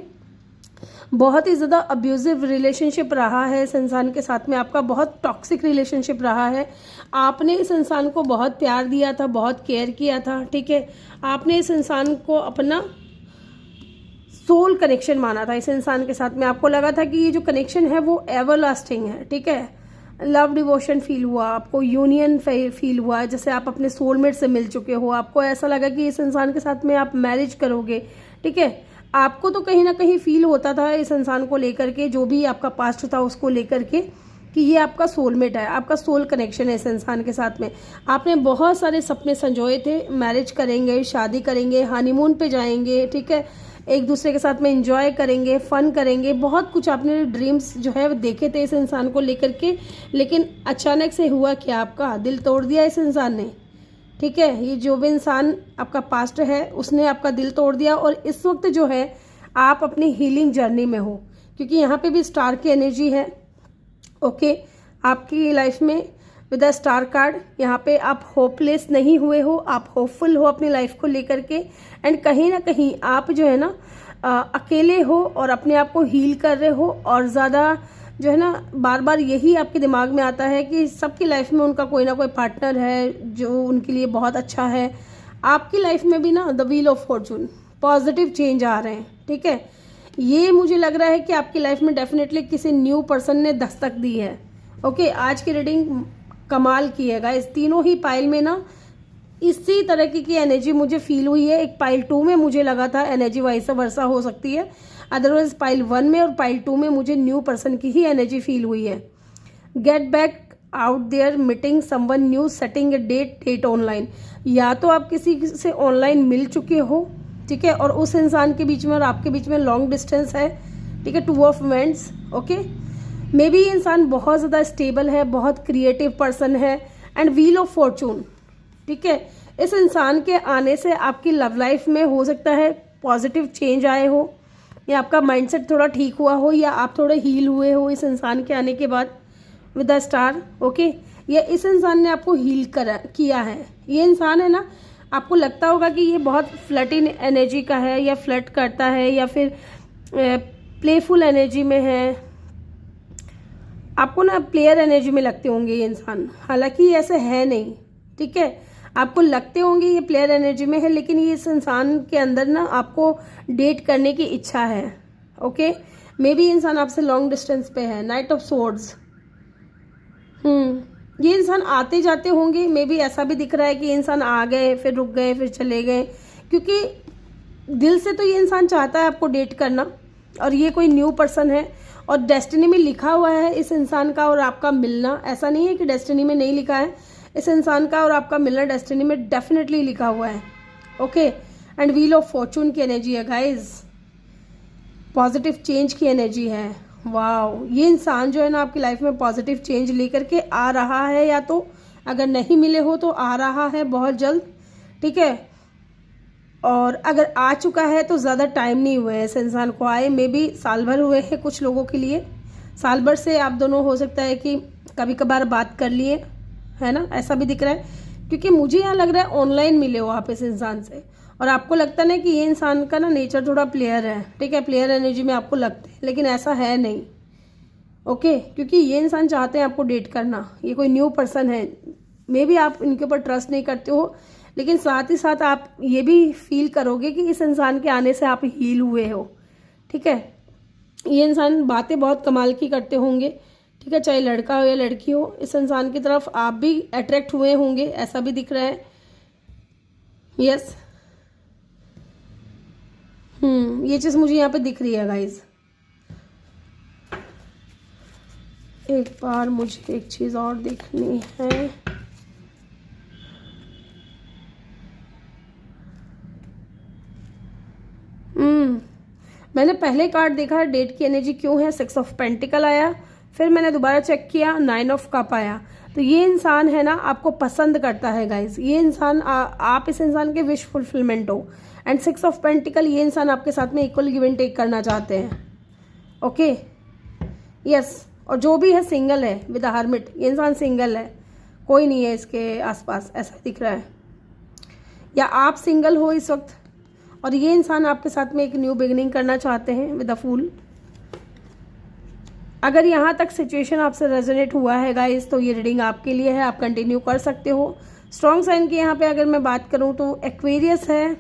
बहुत ही ज़्यादा अब्यूजिव रिलेशनशिप रहा है इस इंसान के साथ में, आपका बहुत टॉक्सिक रिलेशनशिप रहा है। आपने इस इंसान को बहुत प्यार दिया था, बहुत केयर किया था, ठीक है। आपने इस इंसान को अपना सोल कनेक्शन माना था। इस इंसान के साथ में आपको लगा था कि ये जो कनेक्शन है वो एवर लास्टिंग है, ठीक है। लव डिवोशन फील हुआ आपको, यूनियन फील हुआ, जैसे आप अपने सोलमेट से मिल चुके हो। आपको ऐसा लगा कि इस इंसान के साथ में आप मैरिज करोगे, ठीक है। आपको तो कहीं ना कहीं फील होता था इस इंसान को लेकर के, जो भी आपका पास्ट था उसको लेकर के, कि ये आपका सोलमेट है, आपका सोल कनेक्शन है इस इंसान के साथ में। आपने बहुत सारे सपने संजोए थे, मैरिज करेंगे, शादी करेंगे, हनीमून पे जाएंगे, ठीक है, एक दूसरे के साथ में एंजॉय करेंगे, फन करेंगे, बहुत कुछ आपने ड्रीम्स जो है देखे थे इस इंसान को लेकर के। लेकिन अचानक से हुआ क्या, आपका दिल तोड़ दिया इस इंसान ने, ठीक है। ये जो भी इंसान आपका पास्ट है उसने आपका दिल तोड़ दिया और इस वक्त जो है आप अपनी हीलिंग जर्नी में हो, क्योंकि यहाँ पे भी स्टार की एनर्जी है। ओके, आपकी लाइफ में विद अ स्टार कार्ड। यहाँ पे आप होपलेस नहीं हुए हो, आप होपफुल हो अपनी लाइफ को लेकर के, एंड कहीं ना कहीं आप जो है ना अकेले हो और अपने आप को हील कर रहे हो। और ज़्यादा जो है ना बार बार यही आपके दिमाग में आता है कि सबकी लाइफ में उनका कोई ना कोई पार्टनर है जो उनके लिए बहुत अच्छा है। आपकी लाइफ में भी ना the wheel of fortune, positive change आ रहे हैं, ठीक है। ये मुझे लग रहा है कि आपकी लाइफ में डेफिनेटली किसी न्यू पर्सन ने दस्तक दी है। ओके, आज की रीडिंग कमाल की है गाइस। तीनों ही पाइल में ना इसी तरह की एनर्जी मुझे फील हुई है। एक पाइल 2 में मुझे लगा था एनर्जी वाइस वर्सा हो सकती है, अदरवाइज पाइल 1 में और पाइल 2 में मुझे न्यू पर्सन की ही एनर्जी फील हुई है। Get back out there, meeting someone new, setting a date online. या तो आप किसी से ऑनलाइन मिल चुके हो, ठीक है, और उस इंसान के बीच में और आपके बीच में लॉन्ग डिस्टेंस है, ठीक है, 2 of vents. Okay, may be ये इंसान बहुत ज़्यादा स्टेबल है, बहुत क्रिएटिव पर्सन है, एंड व्हील ऑफ फॉर्चून, ठीक है। इस इंसान के आने से आपकी लव लाइफ में हो सकता है पॉजिटिव चेंज आए हो, या आपका माइंडसेट थोड़ा ठीक हुआ हो, या आप थोड़े हील हुए हो इस इंसान के आने के बाद विद द स्टार। ओके, या इस इंसान ने आपको हील किया है। ये इंसान है ना, आपको लगता होगा कि ये बहुत फ्लर्टिंग एनर्जी का है, या फ्लर्ट करता है, या फिर प्लेफुल एनर्जी में है। आपको ना प्लेयर एनर्जी में लगते होंगे ये इंसान, हालांकि ऐसे है नहीं, ठीक है। आपको लगते होंगे ये प्लेयर एनर्जी में है, लेकिन ये इस इंसान के अंदर ना आपको डेट करने की इच्छा है। ओके, मे बी इंसान आपसे लॉन्ग डिस्टेंस पे है। नाइट ऑफ सोर्ड्स, ये इंसान आते जाते होंगे, मे बी ऐसा भी दिख रहा है कि इंसान आ गए फिर रुक गए फिर चले गए, क्योंकि दिल से तो ये इंसान चाहता है आपको डेट करना, और ये कोई न्यू पर्सन है, और डेस्टिनी में लिखा हुआ है इस इंसान का और आपका मिलना। ऐसा नहीं है कि डेस्टिनी में नहीं लिखा है, इस इंसान का और आपका मिलना डेस्टिनी में डेफिनेटली लिखा हुआ है। Okay, and wheel of Fortune की एनर्जी है गाइज, पॉजिटिव चेंज की एनर्जी है। वाओ, ये इंसान जो है ना आपकी लाइफ में पॉजिटिव चेंज लेकर के आ रहा है, या तो अगर नहीं मिले हो तो आ रहा है बहुत जल्द, ठीक है। और अगर आ चुका है तो ज़्यादा टाइम नहीं हुआ है इस इंसान को आए, मे बी साल भर हुए हैं कुछ लोगों के लिए। साल भर से आप दोनों हो सकता है कि कभी कभार बात कर लिए, है ना, ऐसा भी दिख रहा है। क्योंकि मुझे यहाँ लग रहा है ऑनलाइन मिले हो आप इस इंसान से, और आपको लगता है ना कि ये इंसान का ना नेचर थोड़ा प्लेयर है, ठीक है, प्लेयर एनर्जी में आपको लगता है, लेकिन ऐसा है नहीं। ओके, क्योंकि ये इंसान चाहते हैं आपको डेट करना, ये कोई न्यू पर्सन है। मे बी आप इनके ऊपर ट्रस्ट नहीं करते हो, लेकिन साथ ही साथ आप ये भी फील करोगे कि इस इंसान के आने से आप हील हुए हो, ठीक है। ये इंसान बातें बहुत कमाल की करते होंगे, ठीक है, चाहे लड़का हो या लड़की हो, इस इंसान की तरफ आप भी अट्रैक्ट हुए होंगे, ऐसा भी दिख रहा है। यस, ये चीज़ मुझे यहाँ पे दिख रही है गाइज। एक बार मुझे एक चीज़ और देखनी है। मैंने पहले कार्ड देखा डेट की एनर्जी क्यों है, 6 ऑफ पेंटिकल आया, फिर मैंने दोबारा चेक किया 9 ऑफ कप आया। तो ये इंसान है ना आपको पसंद करता है गाइज, ये इंसान आप इस इंसान के विश फुलफिलमेंट हो, एंड 6 ऑफ पेंटिकल, ये इंसान आपके साथ में इक्वल गिव एंड टेक करना चाहते हैं। ओके, यस, और जो भी है सिंगल है विद हर्मिट, ये इंसान सिंगल है, कोई नहीं है इसके आसपास, ऐसा दिख रहा है। या आप सिंगल हो इस वक्त, और ये इंसान आपके साथ में एक न्यू बिगिनिंग करना चाहते हैं विद अ फूल। अगर यहाँ तक सिचुएशन आपसे रेजोनेट हुआ है गाइस, तो ये रीडिंग आपके लिए है, आप कंटिन्यू कर सकते हो। स्ट्रॉन्ग साइन की यहाँ पे अगर मैं बात करूँ तो एक्वेरियस है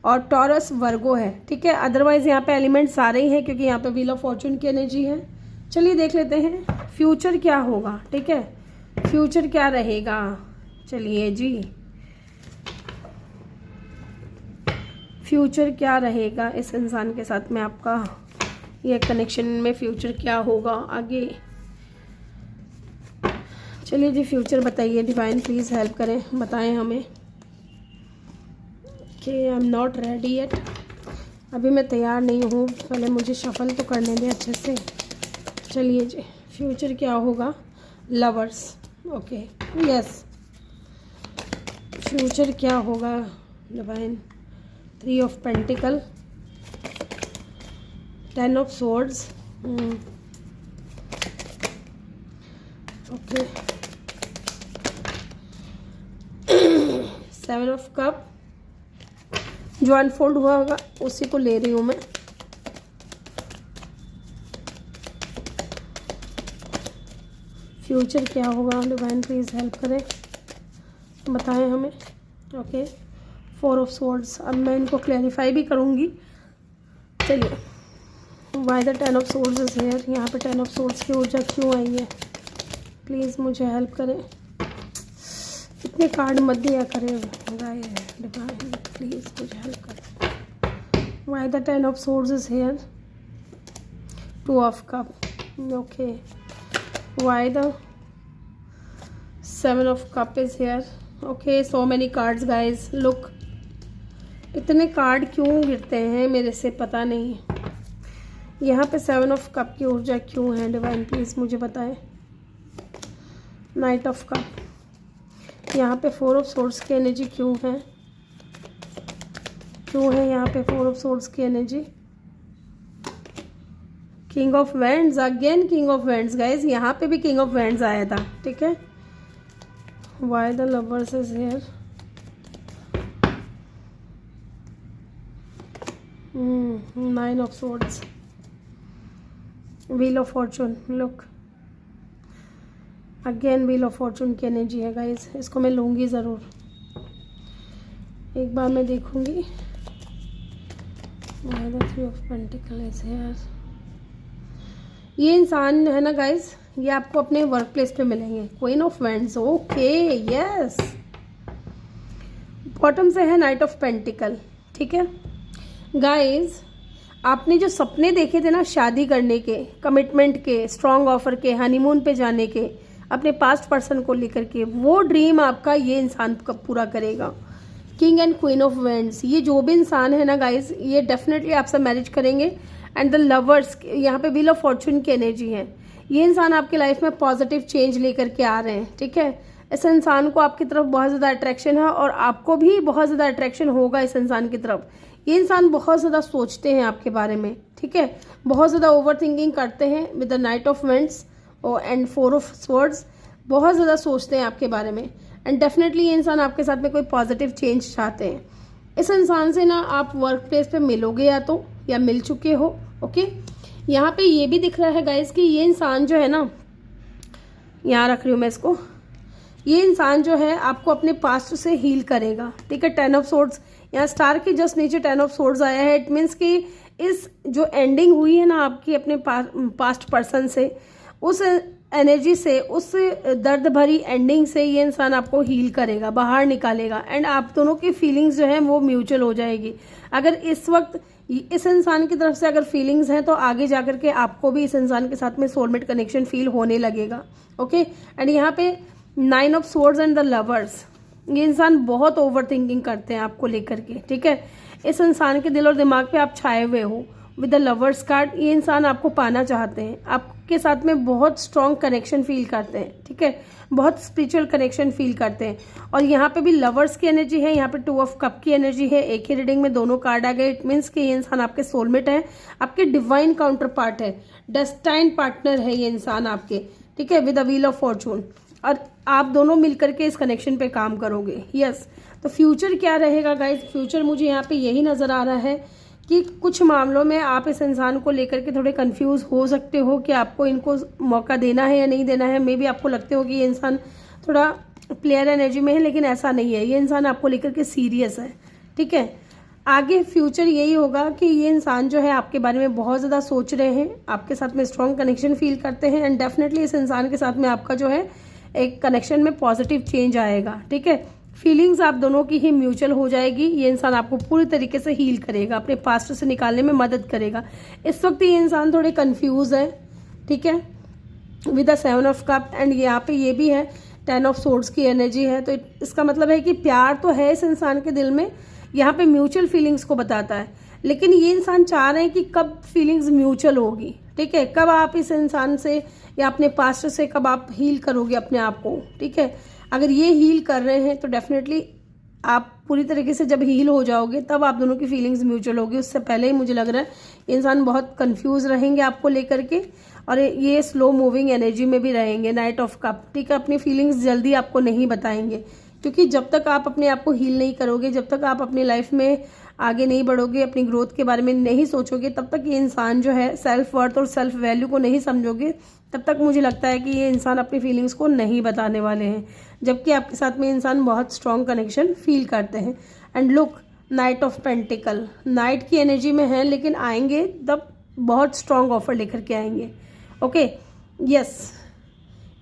और टॉरस वर्गो है, ठीक है। अदरवाइज यहाँ पे एलिमेंट सारे ही हैं, क्योंकि यहाँ पे व्हील ऑफ फॉर्चून की एनर्जी है। चलिए देख लेते हैं फ्यूचर क्या होगा, ठीक है, फ्यूचर क्या रहेगा। चलिए जी, फ्यूचर क्या रहेगा इस इंसान के साथ में आपका, ये कनेक्शन में फ्यूचर क्या होगा आगे। चलिए जी, फ्यूचर बताइए डिवाइन, प्लीज़ हेल्प करें, बताएं हमें। कि I am not ready yet, अभी मैं तैयार नहीं हूँ, पहले मुझे शफल तो करने दें अच्छे से। चलिए जी, फ्यूचर क्या होगा, लवर्स। ओके, यस, फ्यूचर क्या होगा divine, 3 of pentacle, 10 of swords, okay, 7 of cup जो अनफोल्ड हुआ होगा उसी को ले रही हूँ मैं। फ्यूचर क्या होगा, डिवाइन प्लीज़ हेल्प करें, बताएं हमें। Okay, 4 of swords. अब मैं इनको क्लैरिफाई भी करूँगी। चलिए, why the 10 of swords is here. यहाँ पे 10 ऑफ स्वॉर्ड्स की ऊर्जा क्यों आई है, प्लीज़ मुझे हेल्प करें। इतने कार्ड मत दिया करें डिवाइन, प्लीज़ मुझे हेल्प करें। Why the 10 of swords is here. 2 of cup. Okay, why the 7 of cup is here. Okay, so many cards guys, look. इतने कार्ड क्यों गिरते हैं मेरे से पता नहीं। यहाँ पे 7 ऑफ कप की ऊर्जा क्यों है, डिवाइन प्लीज़ मुझे बताएं। Night of cup. यहाँ पे 4 ऑफ सोर्ड्स की एनर्जी क्यों है, क्यों है यहाँ पे 4 ऑफ सोर्ड्स की energy. King of wands, again king of wands guys, यहाँ पे भी किंग ऑफ वैंड्स आया था, ठीक है। Why the lovers is here. 9 of swords. Wheel of Fortune, look again wheel of Fortune की एनर्जी है गाइज। इसको मैं लूँगी ज़रूर, एक बार मैं देखूँगी। 3 ऑफ पेंटिकल इज हियर। ये इंसान है ना गाइज, ये आपको अपने वर्क प्लेस पे मिलेंगे। Queen of wands, okay yes. Bottom से है नाइट ऑफ पेंटिकल, ठीक है गाइज। आपने जो सपने देखे थे ना शादी करने के, कमिटमेंट के, स्ट्रॉन्ग ऑफर के, हनीमून पे जाने के, अपने पास्ट पर्सन को लेकर के, वो ड्रीम आपका ये इंसान कब पूरा करेगा। King and queen of wands, ये जो भी इंसान है ना गाइज, ये डेफिनेटली आपसे मैरिज करेंगे। एंड द लवर्स, यहाँ पे व्हील ऑफ फॉर्चून की एनर्जी है। ये इंसान आपके लाइफ में पॉजिटिव चेंज लेकर के आ रहे हैं, ठीक है। इस इंसान को आपकी तरफ बहुत ज़्यादा अट्रैक्शन है और आपको भी बहुत ज़्यादा अट्रैक्शन होगा इस इंसान की तरफ। ये इंसान बहुत ज़्यादा सोचते हैं आपके बारे में, ठीक है, बहुत ज़्यादा ओवर थिंकिंग करते हैं with the night of wands and 4 of swords. बहुत ज़्यादा सोचते हैं आपके बारे में एंड डेफिनेटली ये इंसान आपके साथ में कोई पॉजिटिव चेंज चाहते हैं। इस इंसान से ना आप वर्क प्लेस पे मिलोगे या मिल चुके हो, ओके। यहाँ पे ये भी दिख रहा है गाइज कि ये इंसान जो है ना, यहाँ रख रही हूँ मैं इसको, ये इंसान जो है आपको अपने पास्ट से हील करेगा, ठीक है। 10 ऑफ स्वॉर्ड्स, यहाँ स्टार के जस्ट नीचे 10 ऑफ स्वॉर्ड्स आया है। इट मीन्स कि इस जो एंडिंग हुई है ना आपकी अपने पास्ट पर्सन से, उस एनर्जी से, उस दर्द भरी एंडिंग से ये इंसान आपको हील करेगा, बाहर निकालेगा एंड आप दोनों की फीलिंग्स जो है वो म्यूचुअल हो जाएगी। अगर इस वक्त इस इंसान की तरफ से अगर फीलिंग्स हैं तो आगे जाकर के आपको भी इस इंसान के साथ में सोलमेट कनेक्शन फील होने लगेगा, ओके। एंड यहाँ पे 9 of swords and the lovers, ये इंसान बहुत ओवर थिंकिंग करते हैं आपको लेकर के, ठीक है। इस इंसान के दिल और दिमाग पे आप छाए हुए हो विद द लवर्स कार्ड। ये इंसान आपको पाना चाहते हैं, आपके साथ में बहुत स्ट्रॉन्ग कनेक्शन फील करते हैं, ठीक है, बहुत स्पिरिचुअल कनेक्शन फील करते हैं। और यहाँ पे भी लवर्स की एनर्जी है, यहाँ पे 2 ऑफ कप की एनर्जी है। एक ही रीडिंग में दोनों कार्ड आ गए। इट मीन्स कि ये इंसान आपके सोलमेट है, आपके डिवाइन काउंटर पार्ट है, डेस्टाइन पार्टनर है ये इंसान आपके, ठीक है, with the wheel of Fortune. और आप दोनों मिलकर के इस कनेक्शन पे काम करोगे, यस। तो फ्यूचर क्या रहेगा गाइज, फ्यूचर मुझे यहाँ पे यही नज़र आ रहा है कि कुछ मामलों में आप इस इंसान को लेकर के थोड़े कंफ्यूज हो सकते हो कि आपको इनको मौका देना है या नहीं देना है। मे बी आपको लगते हो कि ये इंसान थोड़ा प्लेयर एनर्जी में है, लेकिन ऐसा नहीं है। ये इंसान आपको लेकर के सीरियस है, ठीक है। आगे फ्यूचर यही होगा कि ये इंसान जो है आपके बारे में बहुत ज़्यादा सोच रहे हैं, आपके साथ में स्ट्रॉन्ग कनेक्शन फील करते हैं एंड डेफिनेटली इस इंसान के साथ में आपका जो है एक कनेक्शन में पॉजिटिव चेंज आएगा, ठीक है। फीलिंग्स आप दोनों की ही म्यूचुअल हो जाएगी। ये इंसान आपको पूरी तरीके से हील करेगा, अपने पास्ट से निकालने में मदद करेगा। इस वक्त ये इंसान थोड़े कंफ्यूज है, ठीक है, with the 7 of cup and यहाँ पे ये भी है 10 ऑफ सोर्ड्स की एनर्जी है। तो इसका मतलब है कि प्यार तो है इस इंसान के दिल में, यहाँ पे म्यूचुअल फीलिंग्स को बताता है, लेकिन ये इंसान चाह रहे हैं कि कब फीलिंग्स म्यूचुअल होगी, ठीक है, कब आप इस इंसान से या अपने पास्ट से कब आप हील करोगे अपने आप को, ठीक है। अगर ये हील कर रहे हैं तो डेफिनेटली आप पूरी तरीके से जब हील हो जाओगे तब आप दोनों की फीलिंग्स म्यूचुअल होगी। उससे पहले ही मुझे लग रहा है इंसान बहुत कंफ्यूज रहेंगे आपको लेकर के और ये स्लो मूविंग एनर्जी में भी रहेंगे। नाइट ऑफ कप, ठीक है, अपनी फीलिंग्स जल्दी आपको नहीं बताएंगे क्योंकि जब तक आप अपने आप को हील नहीं करोगे, जब तक आप अपनी लाइफ में आगे नहीं बढ़ोगे, अपनी ग्रोथ के बारे में नहीं सोचोगे, तब तक ये इंसान जो है सेल्फ वर्थ और सेल्फ वैल्यू को नहीं समझोगे, तब तक मुझे लगता है कि ये इंसान अपनी फीलिंग्स को नहीं बताने वाले हैं। जबकि आपके साथ में इंसान बहुत स्ट्रॉन्ग कनेक्शन फील करते हैं। And look, night of pentacle, night की एनर्जी में है, लेकिन आएंगे तब बहुत स्ट्रॉन्ग ऑफर लेकर के आएंगे। ओके, यस,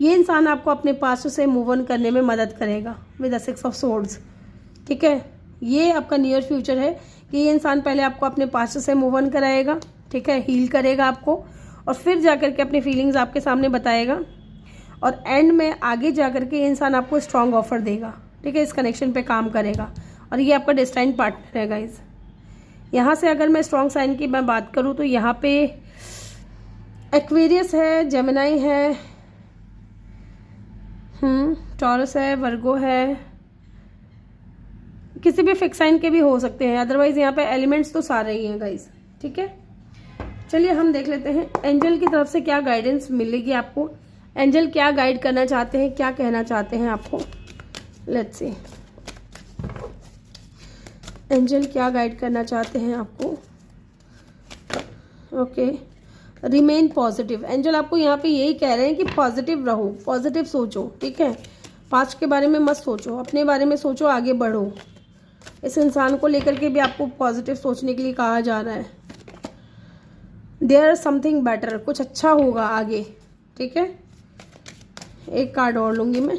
ये इंसान आपको अपने पास्ट से मूव ऑन करने में मदद करेगा विद द 6 ऑफ सोर्ड्स। ठीक है, ये आपका नियर फ्यूचर है कि ये इंसान पहले आपको अपने पास्ट से मूव ऑन कराएगा, ठीक है, हील करेगा आपको, और फिर जाकर के अपनी फीलिंग्स आपके सामने बताएगा, और एंड में आगे जाकर के ये इंसान आपको स्ट्रॉन्ग ऑफर देगा। ठीक है, इस कनेक्शन पे काम करेगा, और ये आपका डेस्टाइन पार्टनर है गाइज। यहाँ से अगर मैं स्ट्रॉन्ग साइन की मैं बात करूँ तो यहाँ पे एक्वेरियस है, जेमिनाई है, टॉरस है, वर्गो है, किसी भी फिक्स साइन के भी हो सकते हैं। अदरवाइज यहाँ पे एलिमेंट्स तो सारे ही हैं गाइज। ठीक है, चलिए हम देख लेते हैं एंजल की तरफ से क्या गाइडेंस मिलेगी आपको। एंजल क्या गाइड करना चाहते हैं, क्या कहना चाहते हैं आपको। लेट्स सी, एंजल क्या गाइड करना चाहते हैं आपको। Okay, remain positive. एंजल आपको यहाँ पे यही कह रहे हैं कि पॉजिटिव रहो, पॉजिटिव सोचो। ठीक है, पास्ट के बारे में मत सोचो, अपने बारे में सोचो, आगे बढ़ो। इस इंसान को लेकर के भी आपको पॉजिटिव सोचने के लिए कहा जा रहा है। देयर समथिंग बेटर, कुछ अच्छा होगा आगे। ठीक है, एक कार्ड और लूंगी मैं।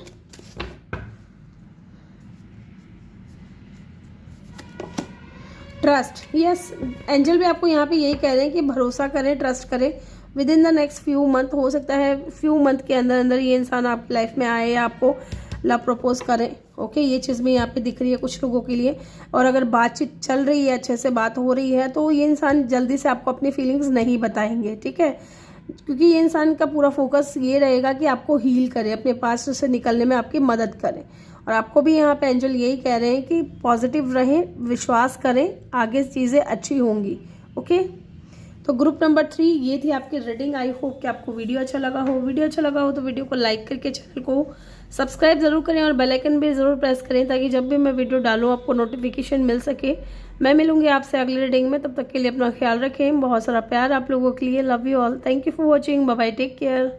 ट्रस्ट, यस, एंजल भी आपको यहाँ पे यही कह रहे हैं कि भरोसा करें, ट्रस्ट करें। With in the next few month, हो सकता है फ्यू मंथ के अंदर अंदर ये इंसान आपकी लाइफ में आए या आपको लव प्रपोज करें। ओके, ये चीज़ भी यहाँ पे दिख रही है कुछ लोगों के लिए। और अगर बातचीत चल रही है, अच्छे से बात हो रही है, तो ये इंसान जल्दी से आपको अपनी फीलिंग्स नहीं बताएंगे। ठीक है, क्योंकि ये इंसान का पूरा फोकस ये रहेगा कि आपको हील करे, अपने पास्ट से निकलने में आपकी मदद करें। और आपको भी यहाँ पे एंजल यही कह रहे हैं कि पॉजिटिव रहें, विश्वास करें, आगे चीज़ें अच्छी होंगी। ओके, तो ग्रुप नंबर 3 ये थी आपकी रीडिंग। आई होप कि आपको वीडियो अच्छा लगा हो। वीडियो अच्छा लगा हो तो वीडियो को लाइक करके चैनल को सब्सक्राइब जरूर करें, और बेल आइकन भी ज़रूर प्रेस करें, ताकि जब भी मैं वीडियो डालूँ आपको नोटिफिकेशन मिल सके। मैं मिलूंगी आपसे अगली रीडिंग में, तब तक के लिए अपना ख्याल रखें। बहुत सारा प्यार आप लोगों के लिए। Love you all, thank you for watching, bye bye, take care.